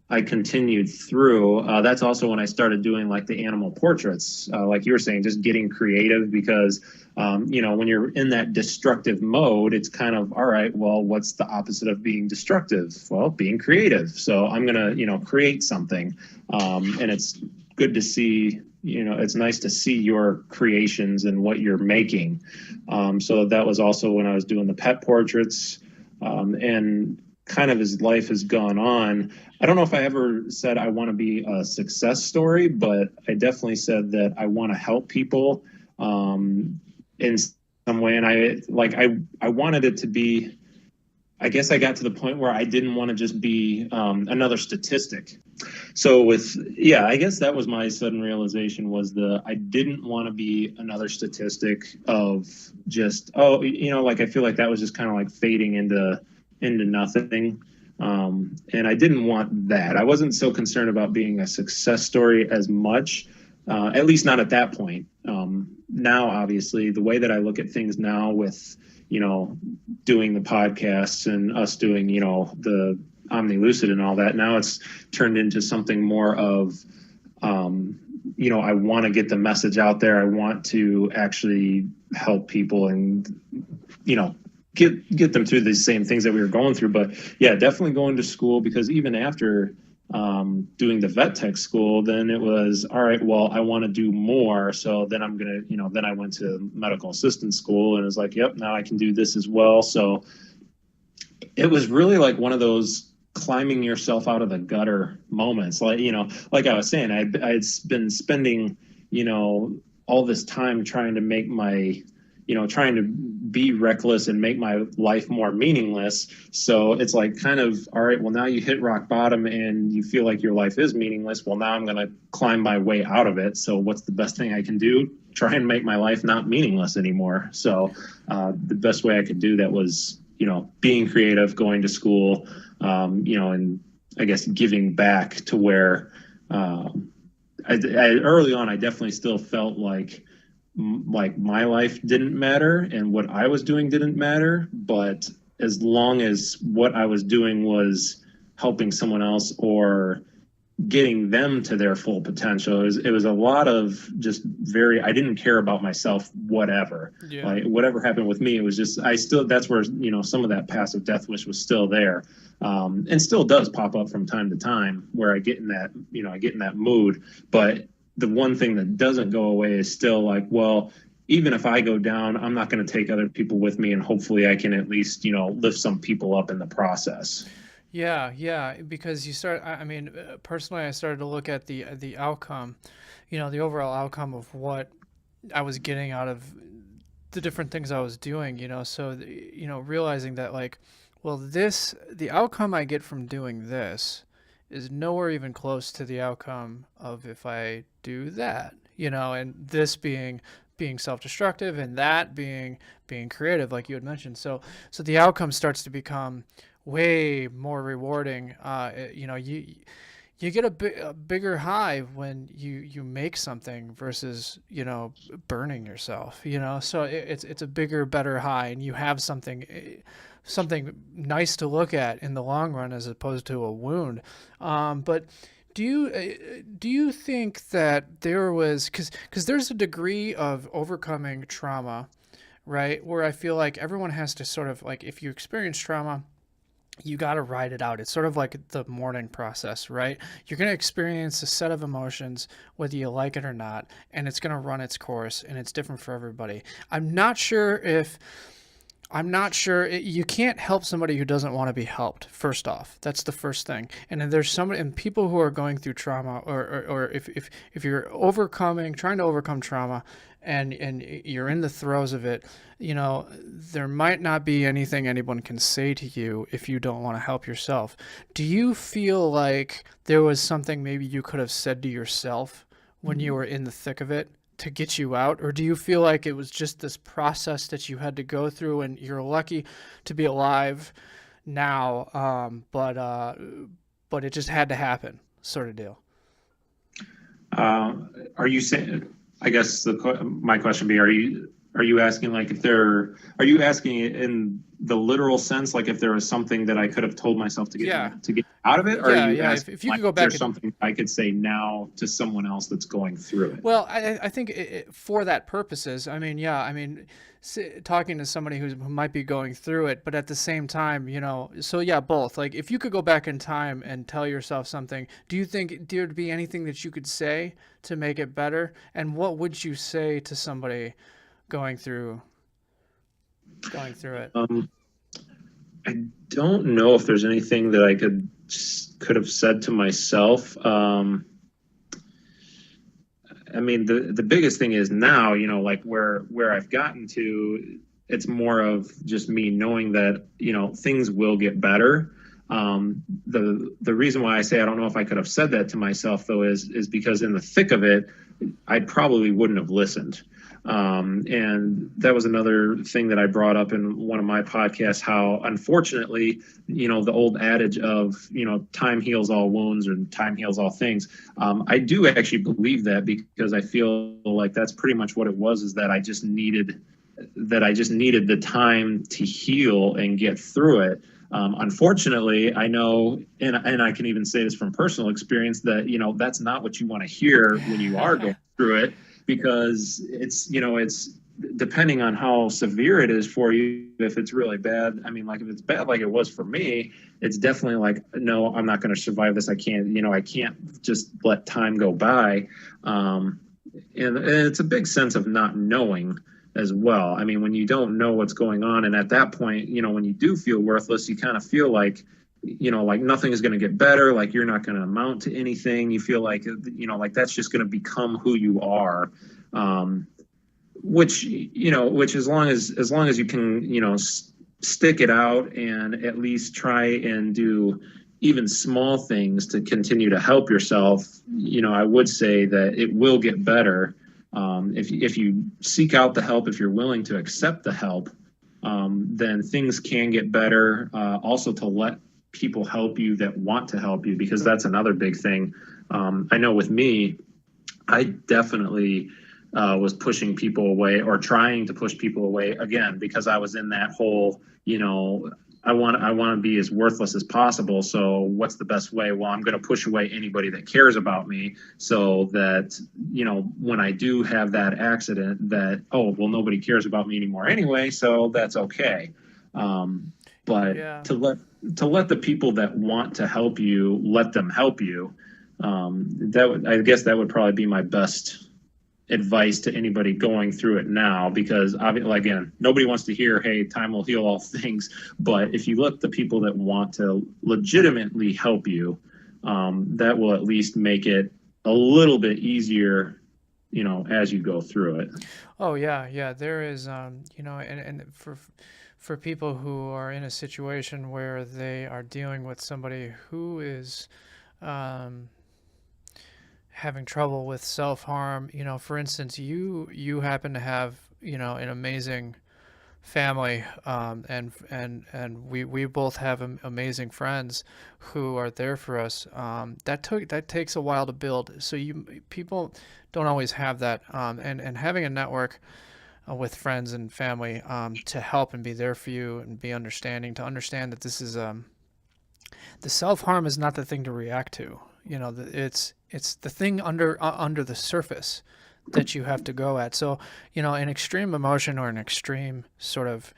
I continued through. That's also when I started doing like the animal portraits, like you were saying, just getting creative, because, when you're in that destructive mode, it's kind of, all right, well, what's the opposite of being destructive? Well, being creative. So I'm going to, create something. And it's good to see, it's nice to see your creations and what you're making. So that was also when I was doing the pet portraits, and kind of as life has gone on, I don't know if I ever said I want to be a success story, but I definitely said that I want to help people in some way. And I wanted it to be, I guess I got to the point where I didn't want to just be another statistic. So I guess that was my sudden realization, was I didn't want to be another statistic of just, I feel like that was just kind of like fading into nothing. And I didn't want that. I wasn't so concerned about being a success story as much, at least not at that point. Now, obviously, the way that I look at things now with, doing the podcasts and us doing, the OmniLucid and all that, now it's turned into something more of, I want to get the message out there. I want to actually help people and, get them through these same things that we were going through. But yeah, definitely going to school, because even after doing the vet tech school, then it was, all right, well, I want to do more. So then I'm going to, then I went to medical assistant school, and it was like, yep, now I can do this as well. So it was really like one of those climbing yourself out of the gutter moments. Like, like I was saying, I'd been spending, all this time trying to make my, trying to be reckless and make my life more meaningless. So it's like kind of, all right, well, now you hit rock bottom and you feel like your life is meaningless. Well, now I'm going to climb my way out of it. So what's the best thing I can do? Try and make my life not meaningless anymore. So the best way I could do that was, being creative, going to school, and I guess giving back to where I early on, I definitely still felt like my life didn't matter and what I was doing didn't matter. But as long as what I was doing was helping someone else or getting them to their full potential, it was a lot of just I didn't care about myself, whatever. Yeah. Like whatever happened with me, it was just, that's where, some of that passive death wish was still there. And still does pop up from time to time where I get in that mood. But the one thing that doesn't go away is still like, well, even if I go down, I'm not going to take other people with me, and hopefully I can at least, lift some people up in the process. Yeah, because you start. I mean, personally, I started to look at the outcome, the overall outcome of what I was getting out of the different things I was doing. So realizing that, like, well, the outcome I get from doing this is nowhere even close to the outcome of if I do that. And this being self-destructive, and that being creative, like you had mentioned. So the outcome starts to become way more rewarding. You get a bigger high when you make something versus burning yourself. So it's a bigger, better high, and you have something nice to look at in the long run as opposed to a wound. But do you think that there was, because there's a degree of overcoming trauma, right, where I feel like everyone has to sort of, like, if you experience trauma, you got to ride it out. It's sort of like the mourning process, right? You're going to experience a set of emotions, whether you like it or not, and it's going to run its course, and it's different for everybody. I'm not sure you can't help somebody who doesn't want to be helped. First off, that's the first thing. And then there's people who are going through trauma, or if you're trying to overcome trauma, and you're in the throes of it, there might not be anything anyone can say to you if you don't want to help yourself. Do you feel like there was something maybe you could have said to yourself when you were in the thick of it to get you out? Or do you feel like it was just this process that you had to go through, and you're lucky to be alive now, but it just had to happen, sort of deal? Are you saying, I guess my question would be, are you asking, like, are you asking it in the literal sense, like if there was something that I could have told myself to get out of it? Or are you asking, if you like, could go back, there's something I could say now to someone else that's going through it? Well, I think for that purposes, talking to somebody who might be going through it, but at the same time, so yeah, both. Like, if you could go back in time and tell yourself something, do you think there'd be anything that you could say to make it better? And what would you say to somebody going through it? I don't know if there's anything that I could have said to myself. The biggest thing is now, like where I've gotten to, it's more of just me knowing that, things will get better. The reason why I say I don't know if I could have said that to myself, though, is because in the thick of it, I probably wouldn't have listened. And that was another thing that I brought up in one of my podcasts, how unfortunately, the old adage of, time heals all wounds and time heals all things. I do actually believe that, because I feel like that's pretty much what it was, is that I just needed the time to heal and get through it. Unfortunately, I know, and I can even say this from personal experience, that, that's not what you want to hear when you are going through it, because it's depending on how severe it is for you, if it's really bad, I mean, like if it's bad like it was for me, it's definitely like, no, I'm not going to survive this. I can't, I can't just let time go by. And it's a big sense of not knowing as well. I mean, when you don't know what's going on, and at that point, when you do feel worthless, you kind of feel like, like nothing is going to get better, like you're not going to amount to anything. You feel like, like that's just going to become who you are. Which as long as you can, stick it out and at least try and do even small things to continue to help yourself, I would say that it will get better. If you seek out the help, if you're willing to accept the help, then things can get better. Also, to let people help you that want to help you, because that's another big thing. I know with me, I definitely was pushing people away, or trying to push people away, again, because I was in that whole, I want to be as worthless as possible. So what's the best way? Well, I'm going to push away anybody that cares about me, so that, when I do have that accident, that, oh, well, nobody cares about me anymore anyway, so that's okay. But Yeah. to let the people that want to help you, let them help you. I guess that would probably be my best advice to anybody going through it now, because again, nobody wants to hear, hey, time will heal all things. But if you let the people that want to legitimately help you, that will at least make it a little bit easier, as you go through it. Oh yeah, there is, and for people who are in a situation where they are dealing with somebody who is having trouble with self-harm, for instance, you happen to have, an amazing family, and we both have amazing friends who are there for us. That takes a while to build. So people don't always have that, and having a network with friends and family to help and be there for you and be understanding, to understand that this is the self-harm is not the thing to react to. It's the thing under the surface that you have to go at. So, an extreme emotion or an extreme sort of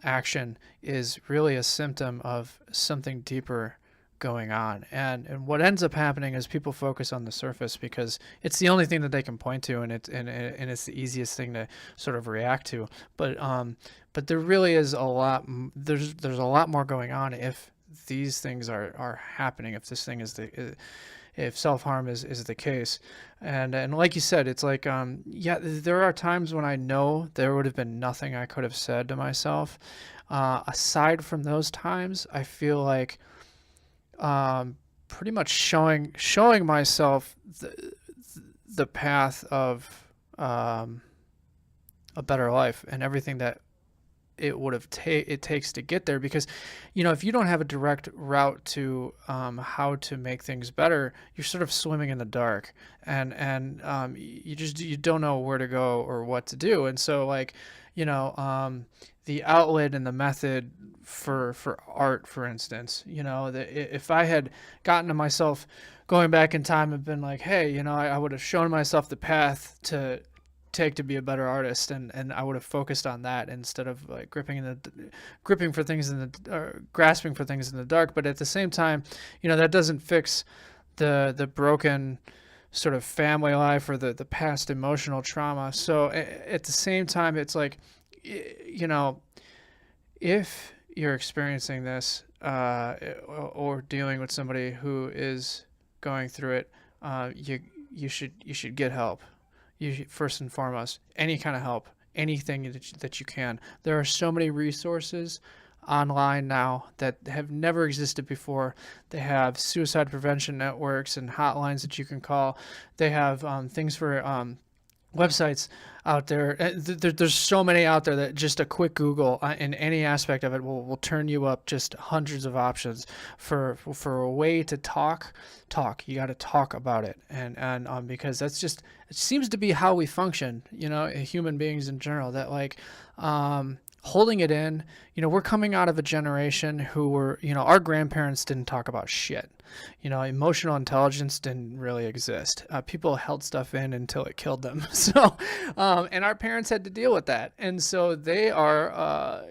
action is really a symptom of something deeper going on. And what ends up happening is people focus on the surface because it's the only thing that they can point to, and it's the easiest thing to sort of react to. But there really is a lot. There's a lot more going on if these things are happening. If this thing is if self-harm is the case. And like you said, it's like, there are times when I know there would have been nothing I could have said to myself. Aside from those times, I feel like pretty much showing myself the path of a better life and everything that it would have it takes to get there. Because if you don't have a direct route to how to make things better, you're sort of swimming in the dark, and you don't know where to go or what to do. And so, like, the outlet and the method for art, for instance, if I had gotten to myself going back in time and been like, hey, I would have shown myself the path to take to be a better artist, and I would have focused on that instead of like grasping for things in the dark. But at the same time, that doesn't fix the broken sort of family life or the past emotional trauma. So at the same time, it's like, if you're experiencing this or dealing with somebody who is going through it, you should get help. First and foremost, any kind of help, anything that you can. There are so many resources online now that have never existed before. They have suicide prevention networks and hotlines that you can call. They have things for websites out there. There's so many out there that just a quick Google in any aspect of it will turn you up just hundreds of options for a way to talk. You got to talk about it, and because that's just, it seems to be how we function, human beings in general, that like holding it in. We're coming out of a generation who were, our grandparents didn't talk about shit. Emotional intelligence didn't really exist. People held stuff in until it killed them. So, And our parents had to deal with that. And so they are,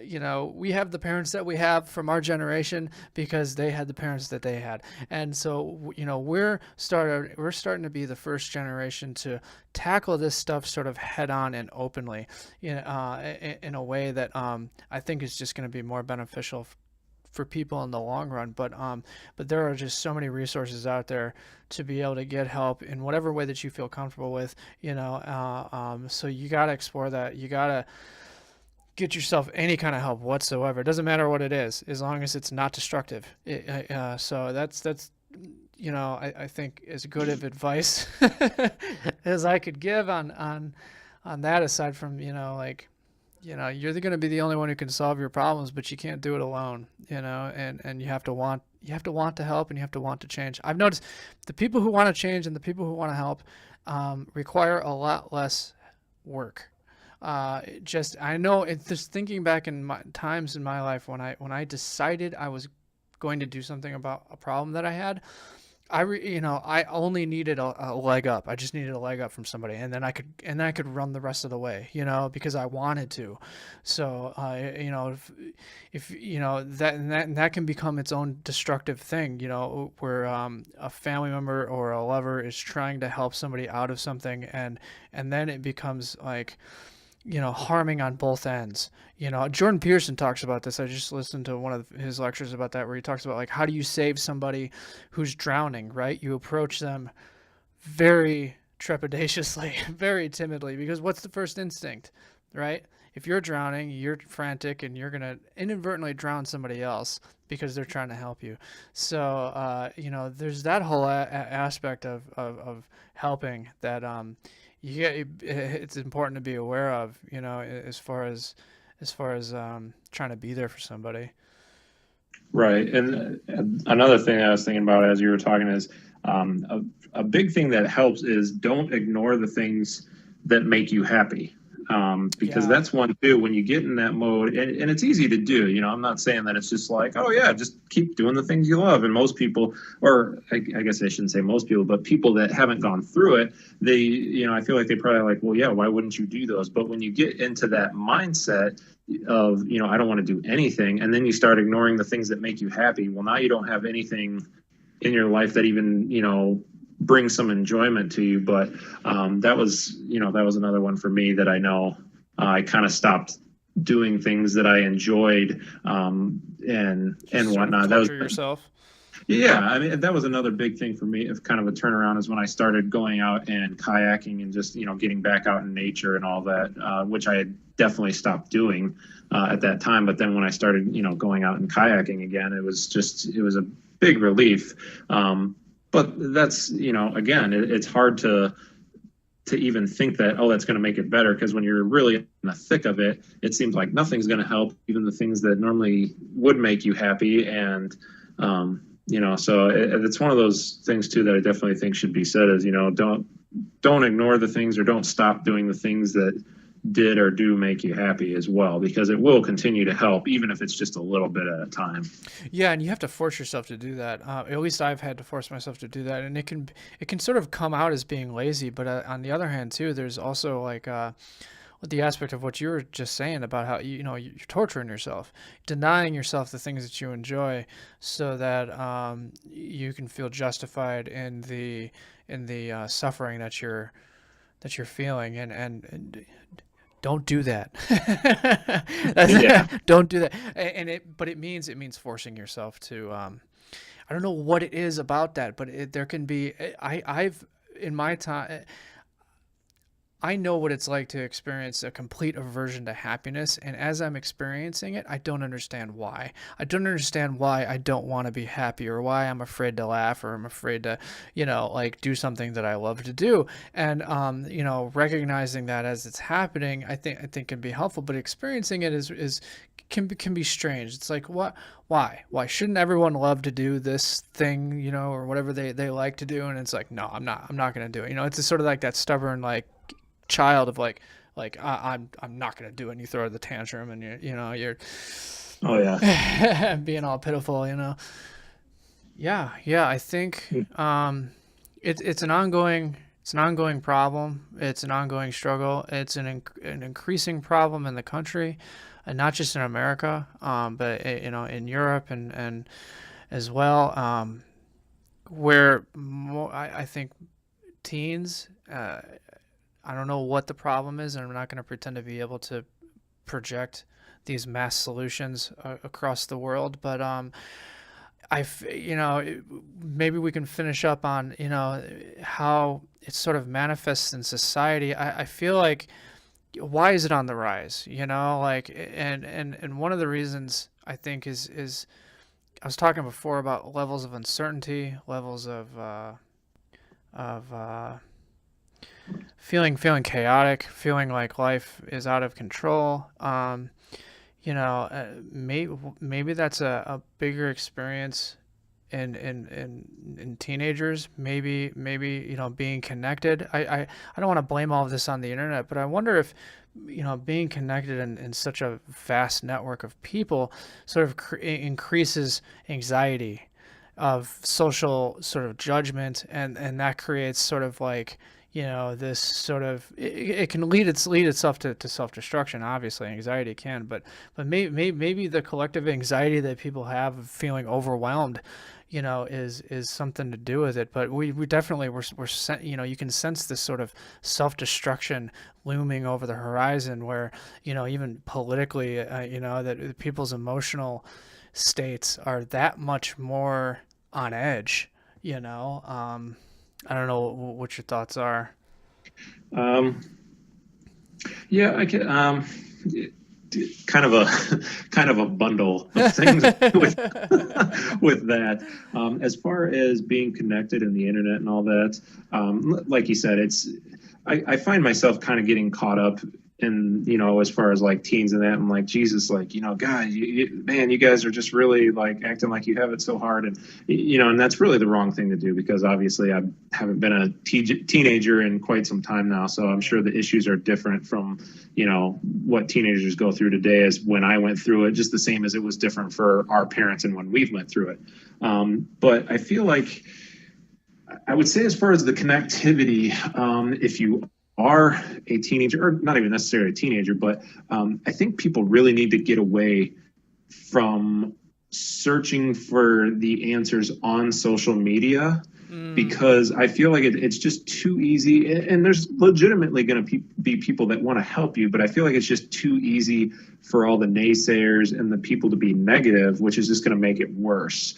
we have the parents that we have from our generation because they had the parents that they had. And so, we're starting to be the first generation to tackle this stuff sort of head on and openly, in a way that I think is just going to be more beneficial for people in the long run. But there are just so many resources out there to be able to get help in whatever way that you feel comfortable with, so you got to explore that. You got to get yourself any kind of help whatsoever. It doesn't matter what it is, as long as it's not destructive. So that's I think as good of advice as I could give on that, aside from, you're going to be the only one who can solve your problems, but you can't do it alone, and you have to want to help, and you have to want to change. I've noticed the people who want to change and the people who want to help require a lot less work. I know it's just thinking back in times in my life when I decided I was going to do something about a problem that I had. I only needed a leg up. I just needed a leg up from somebody, and then I could run the rest of the way, because I wanted to. So, if that can become its own destructive thing, where a family member or a lover is trying to help somebody out of something, and then it becomes like, harming on both ends. Jordan Peterson talks about this. I just listened to one of his lectures about that, where he talks about, like, how do you save somebody who's drowning, right? You approach them very trepidatiously, very timidly, because what's the first instinct, right? If you're drowning, you're frantic, and you're going to inadvertently drown somebody else because they're trying to help you. So, there's that whole aspect of helping that, it's important to be aware of, as far as trying to be there for somebody. Right. And another thing I was thinking about as you were talking is a big thing that helps is don't ignore the things that make you happy. Because that's one too, when you get in that mode, and it's easy to do, I'm not saying that it's just like, oh yeah, just keep doing the things you love. And most people, or I guess I shouldn't say most people, but people that haven't gone through it, they, I feel like they probably like, well, yeah, why wouldn't you do those? But when you get into that mindset of, I don't want to do anything, and then you start ignoring the things that make you happy, well, now you don't have anything in your life that even, bring some enjoyment to you. But that was another one for me that I know I kind of stopped doing things that I enjoyed and whatnot. That was yourself. Yeah, I mean, that was another big thing for me of kind of a turnaround, is when I started going out and kayaking and just, getting back out in nature and all that, which I had definitely stopped doing at that time. But then when I started, going out and kayaking again, it was a big relief. But that's, again, it's hard to even think that, oh, that's going to make it better, because when you're really in the thick of it, it seems like nothing's going to help, even the things that normally would make you happy. And, so it's one of those things too that I definitely think should be said is, don't ignore the things, or don't stop doing the things that did or do make you happy as well, because it will continue to help, even if it's just a little bit at a time. Yeah, and you have to force yourself to do that. At least I've had to force myself to do that, and it can sort of come out as being lazy. But on the other hand, too, there's also like the aspect of what you were just saying about how you're torturing yourself, denying yourself the things that you enjoy, so that you can feel justified in the suffering that you're feeling, and don't do that. Yeah. Don't do that. But it means forcing yourself to. I don't know what it is about that, but there can be. I've in my time. I know what it's like to experience a complete aversion to happiness, and as I'm experiencing it, I don't understand why. I don't understand why I don't want to be happy, or why I'm afraid to laugh, or I'm afraid to, do something that I love to do. And recognizing that as it's happening, I think can be helpful. But experiencing it can be strange. It's like, what? Why shouldn't everyone love to do this thing, or whatever they like to do? And it's like, no, I'm not going to do it. It's sort of like that stubborn, like, child of like I'm not gonna do it, and you throw the tantrum, and you're oh yeah being all pitiful. Yeah I think it's an ongoing It's an ongoing problem. It's an ongoing struggle. It's an increasing problem in the country, and not just in America, but in Europe and as well, where I think teens. I don't know what the problem is, and I'm not going to pretend to be able to project these mass solutions across the world, but maybe we can finish up on, how it sort of manifests in society. I feel like, why is it on the rise? Like, and one of the reasons I think is I was talking before about levels of uncertainty, levels of feeling chaotic, feeling like life is out of control. Maybe that's a bigger experience in teenagers. Maybe being connected. I don't want to blame all of this on the internet, but I wonder if being connected in such a vast network of people sort of increases anxiety of social sort of judgment, and that creates sort of like, this sort of, it can lead itself to self-destruction. Obviously anxiety can, but maybe the collective anxiety that people have of feeling overwhelmed, is something to do with it. But we definitely, you can sense this sort of self-destruction looming over the horizon, where even politically, that people's emotional states are that much more on edge. I don't know what your thoughts are. Um, yeah, I can. Kind of a kind of a bundle of things with with that. As far as being connected in the internet and all that, like you said, I find myself kind of getting caught up in, as far as like teens and that. I'm like, Jesus, like, God, man, you guys are just really like acting like you have it so hard. And, and that's really the wrong thing to do, because obviously I haven't been a teenager in quite some time now. So I'm sure the issues are different from, what teenagers go through today as when I went through it, just the same as it was different for our parents and when we went through it. But I feel like, I would say, as far as the connectivity, if you are a teenager, or not even necessarily a teenager, but I think people really need to get away from searching for the answers on social media, because I feel like it's just too easy. And there's legitimately going to be people that want to help you, but I feel like it's just too easy for all the naysayers and the people to be negative, which is just going to make it worse.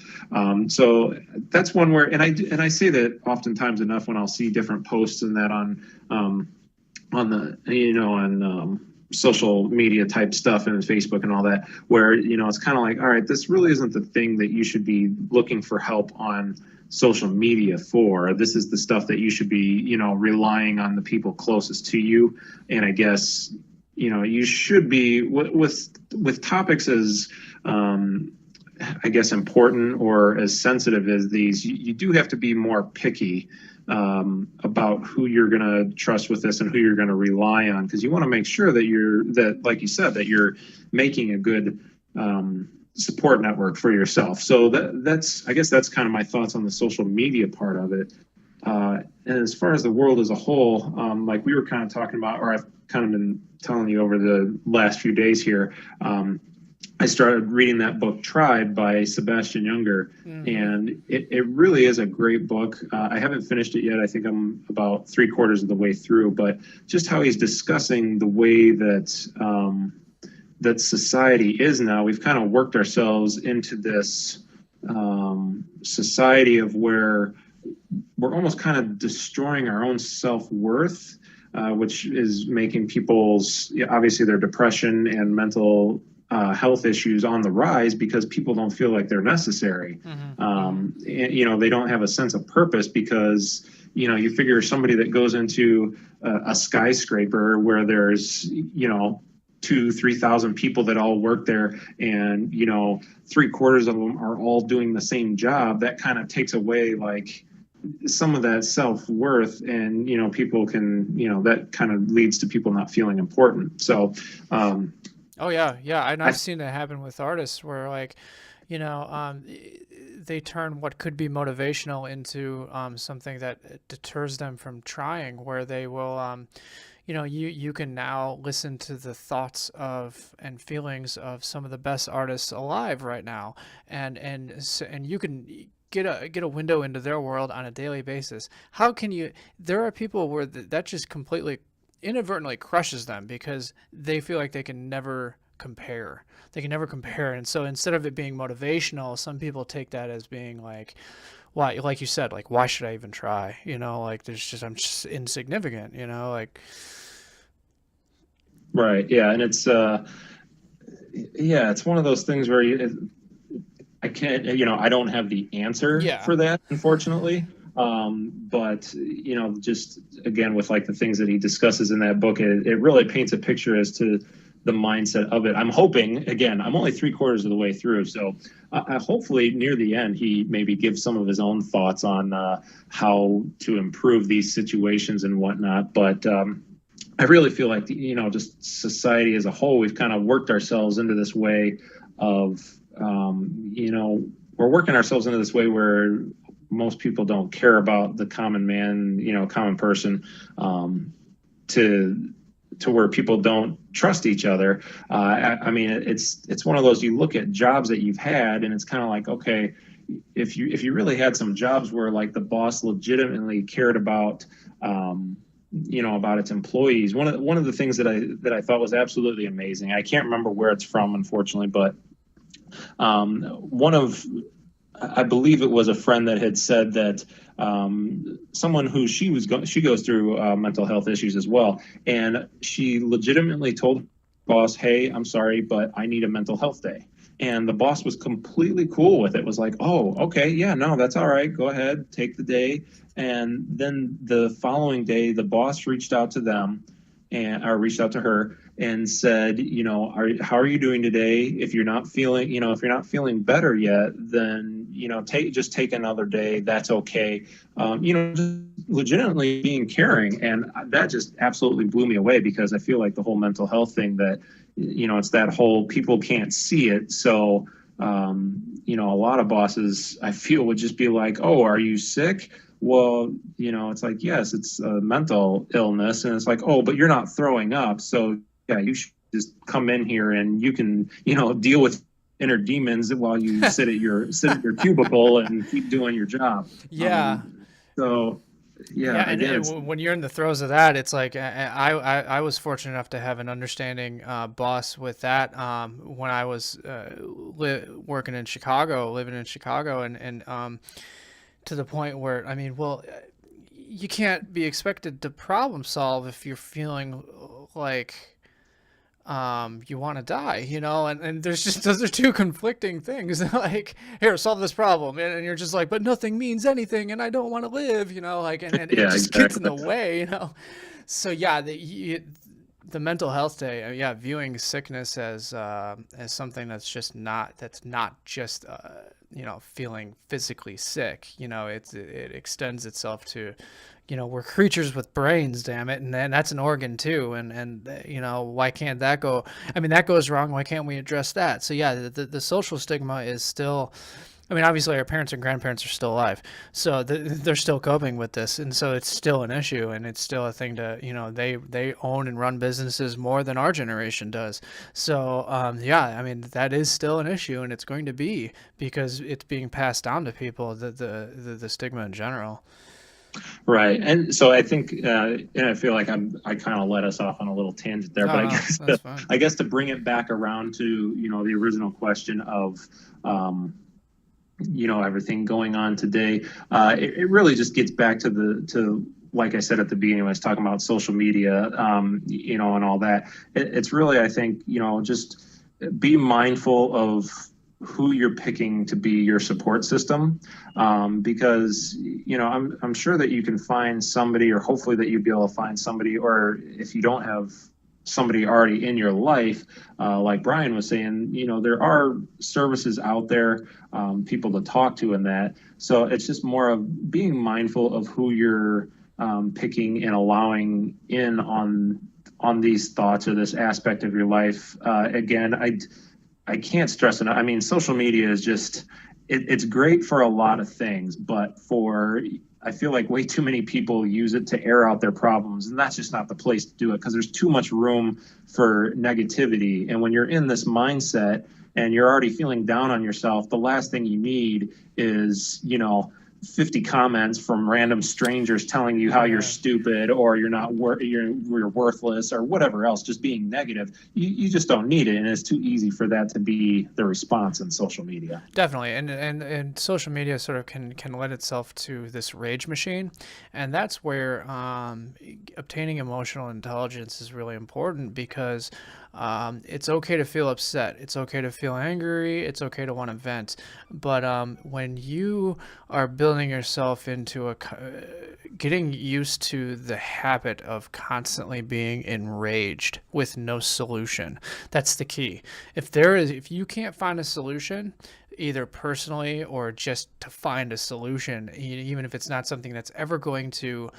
So that's one where, and I say that oftentimes enough when I'll see different posts and that on the, on social media type stuff and Facebook and all that, where, it's kind of like, all right, this really isn't the thing that you should be looking for help on social media for. This is the stuff that you should be, relying on the people closest to you. And I guess, you should be with topics as, I guess, important or as sensitive as these, you do have to be more picky about who you're going to trust with this and who you're going to rely on, because you want to make sure that, like you said, that you're making a good support network for yourself. So I guess that's kind of my thoughts on the social media part of it. And as far as the world as a whole, like we were kind of talking about, or I've kind of been telling you over the last few days here, I started reading that book Tribe by Sebastian Junger, and it really is a great book. I haven't finished it yet. I think I'm about 3/4 of the way through, but just how he's discussing the way that that society is now. We've kind of worked ourselves into this society of where we're almost kind of destroying our own self-worth, which is making people's, obviously, their depression and mental health issues on the rise, because people don't feel like they're necessary. And, they don't have a sense of purpose, because, you figure somebody that goes into a skyscraper where there's, 2,000-3,000 people that all work there, and 3/4 of them are all doing the same job, that kind of takes away like some of that self-worth, and people can, that kind of leads to people not feeling important. So Oh yeah, and I've seen that happen with artists, where like, they turn what could be motivational into something that deters them from trying, where they will, you can now listen to the thoughts of and feelings of some of the best artists alive right now, and you can get a window into their world on a daily basis. How can you? There are people where that just completely inadvertently crushes them because they feel like they can never compare. They can never compare, and so instead of it being motivational, some people take that as being like, why, like you said, like, why should I even try? Like, I'm just insignificant. Like, Right. Yeah. And it's one of those things where I can't, I don't have the answer yeah, for that, unfortunately. But, just again, with like the things that he discusses in that book, it really paints a picture as to the mindset of it. I'm hoping, again, I'm only 3/4 of the way through. So hopefully near the end, he maybe gives some of his own thoughts on how to improve these situations and whatnot. But I really feel like, just society as a whole, we've kind of worked ourselves into this way of, we're working ourselves into this way where most people don't care about the common man, common person, to where people don't trust each other. I mean, it's one of those, you look at jobs that you've had, and it's kind of like, okay, if you really had some jobs where like the boss legitimately cared about, about its employees. One of the things that I thought was absolutely amazing. I can't remember where it's from, unfortunately, but one of, I believe it was a friend that had said that someone who she goes through mental health issues as well, and she legitimately told boss, "Hey, I'm sorry, but I need a mental health day." And the boss was completely cool with it. Was like, "Oh, okay, yeah, no, that's all right. Go ahead, take the day." And then the following day, the boss reached out to them or reached out to her and said, how are you doing today? If you're not feeling better yet, then, take another day. That's okay. Just legitimately being caring. And that just absolutely blew me away, because I feel like the whole mental health thing that, it's that whole people can't see it. So, a lot of bosses, I feel, would just be like, "Oh, are you sick?" Well, it's like, yes, it's a mental illness. And it's like, "Oh, but you're not throwing up. So yeah, you should just come in here and you can, deal with inner demons while you sit at your cubicle and keep doing your job." yeah. So Yeah, yeah, and, again, it's when you're in the throes of that, it's like I was fortunate enough to have an understanding boss with that when I was working in Chicago, living in Chicago, and to the point where, I mean, well, you can't be expected to problem solve if you're feeling like you want to die, and there's just, those are two conflicting things. Like, here, solve this problem, and you're just like, but nothing means anything, and I don't want to live, like, and it yeah, just gets in exactly. the way, so yeah, the mental health day, yeah, viewing sickness as something that's not just feeling physically sick. It extends itself to, we're creatures with brains, damn it, and then that's an organ too, and why can't that go? I mean, that goes wrong. Why can't we address that? So yeah, the social stigma is still. I mean, obviously, our parents and grandparents are still alive, so they're still coping with this, and so it's still an issue, and it's still a thing to, they own and run businesses more than our generation does. So yeah, I mean, that is still an issue, and it's going to be, because it's being passed down to people, the stigma in general. Right. And so I think, and I feel like I kind of let us off on a little tangent there, No, but I no, guess that's fine. to bring it back around to, the original question of, everything going on today, it really just gets back to, like I said at the beginning, when I was talking about social media, and all that. It's really, I think, just be mindful of who you're picking to be your support system, because I'm sure that you can find somebody, or hopefully that you'd be able to find somebody, or if you don't have somebody already in your life, like Brian was saying, there are services out there, people to talk to, and that. So it's just more of being mindful of who you're picking and allowing in on these thoughts or this aspect of your life. Again, I can't stress enough. I mean, social media is just it's great for a lot of things, but for I feel like way too many people use it to air out their problems, and that's just not the place to do it because there's too much room for negativity. And when you're in this mindset and you're already feeling down on yourself, the last thing you need is, 50 comments from random strangers telling you how you're stupid or you're worthless or whatever else, just being negative. You just don't need it, and it's too easy for that to be the response in social media. Definitely, and social media sort of can lend itself to this rage machine, and that's where obtaining emotional intelligence is really important because it's okay to feel upset, it's okay to feel angry, it's okay to want to vent, but when you are building yourself into getting used to the habit of constantly being enraged with no solution, that's the key. If you can't find a solution, either personally or just to find a solution, even if it's not something that's ever going to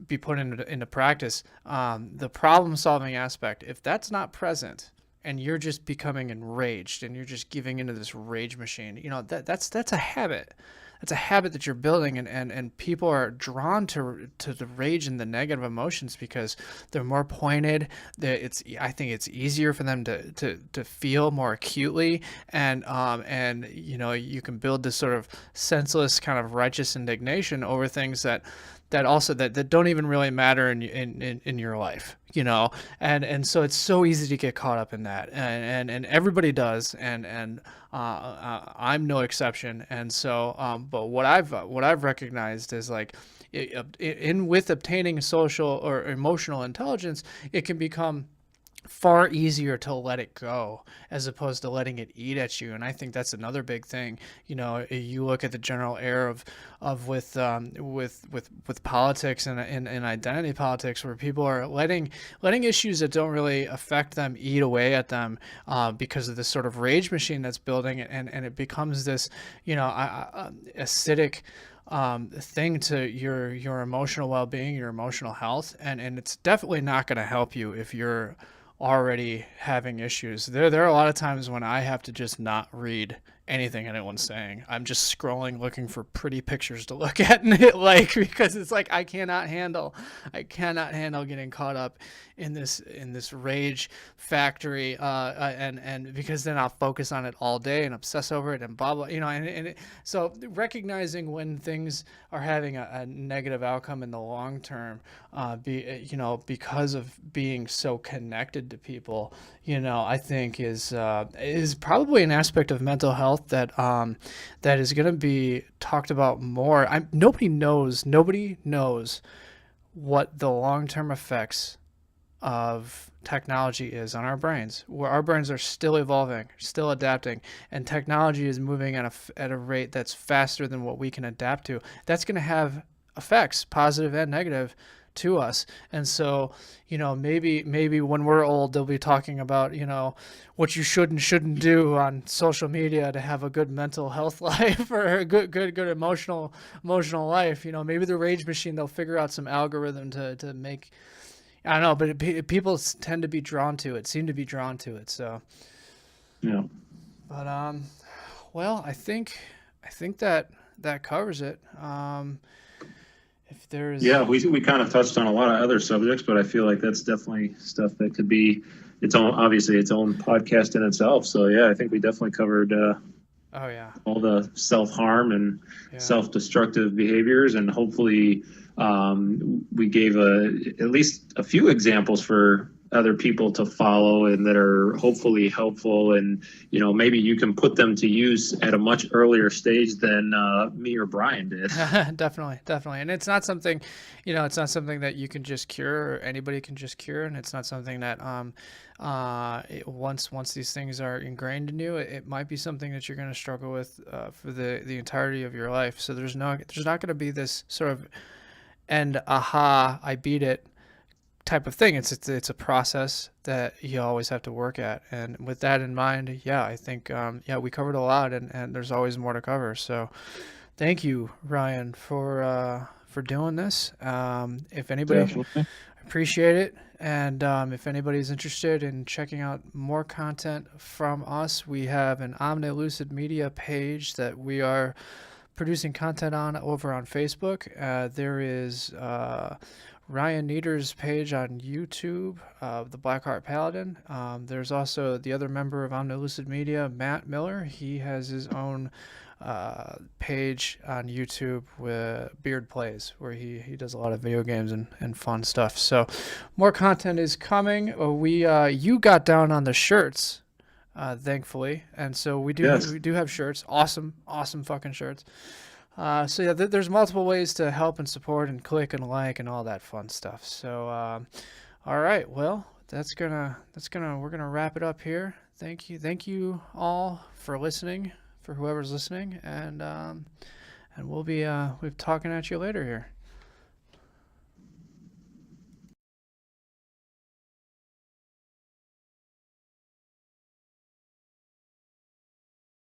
be put into practice, the problem solving aspect, if that's not present and you're just becoming enraged and you're just giving into this rage machine, that's a habit. That's a habit that you're building, and people are drawn to the rage and the negative emotions because they're more pointed. I think it's easier for them to feel more acutely, and you can build this sort of senseless kind of righteous indignation over things that don't even really matter in your life, and so it's so easy to get caught up in that, and everybody does, and I'm no exception. And so but what I've recognized is like with obtaining social or emotional intelligence, it can become far easier to let it go as opposed to letting it eat at you. And I think that's another big thing. You look at the general air of with politics and identity politics, where people are letting issues that don't really affect them eat away at them because of this sort of rage machine that's building, and it becomes this acidic thing to your emotional well-being, your emotional health, and it's definitely not going to help you if you're already having issues. There are a lot of times when I have to just not read anything anyone's saying. I'm just scrolling looking for pretty pictures to look at and hit like, because it's like I cannot handle getting caught up in this rage factory, and because then I'll focus on it all day and obsess over it and blah blah, so recognizing when things are having a negative outcome in the long term, because of being so connected to people, I think is probably an aspect of mental health that is going to be talked about more. Nobody knows what the long-term effects of technology is on our brains. Where our brains are still evolving, still adapting, and technology is moving at a rate that's faster than what we can adapt to. That's going to have effects, positive and negative, to us. And so, maybe when we're old, they'll be talking about, what you should and shouldn't do on social media to have a good mental health life or a good emotional life. Maybe the rage machine, they'll figure out some algorithm to make, I don't know, but people tend to be drawn to it, seem to be drawn to it. So, yeah. But well, I think that covers it. If there's we kind of touched on a lot of other subjects, but I feel like that's definitely stuff that could be its own podcast in itself. So yeah, I think we definitely covered all the self-harm and self-destructive behaviors, and hopefully we gave at least a few examples for other people to follow and that are hopefully helpful, and maybe you can put them to use at a much earlier stage than me or Brian did. Definitely, and it's not something that you can just cure, or anybody can just cure, and it's not something that once these things are ingrained in you, it might be something that you're going to struggle with for the entirety of your life. So there's not going to be this sort of I beat it type of thing. It's a process that you always have to work at, and with that in mind, I think we covered a lot, and there's always more to cover. So thank you, Ryan, for doing this. If anybody Appreciate it. And if anybody's interested in checking out more content from us, we have an Omnilucid Media page that we are producing content on over on Facebook. There is Ryan Nieder's page on YouTube, the Black Heart Paladin. There's also the other member of Omnilucid Media, Matt Miller. He has his own page on YouTube with Beard Plays, where he does a lot of video games and fun stuff. So more content is coming. You got down on the shirts, thankfully, and so we do have shirts. Awesome fucking shirts. So yeah, there's multiple ways to help and support and click and like and all that fun stuff. So all right, well, we're gonna wrap it up here. Thank you all for listening, for whoever's listening, and we'll be talking at you later here.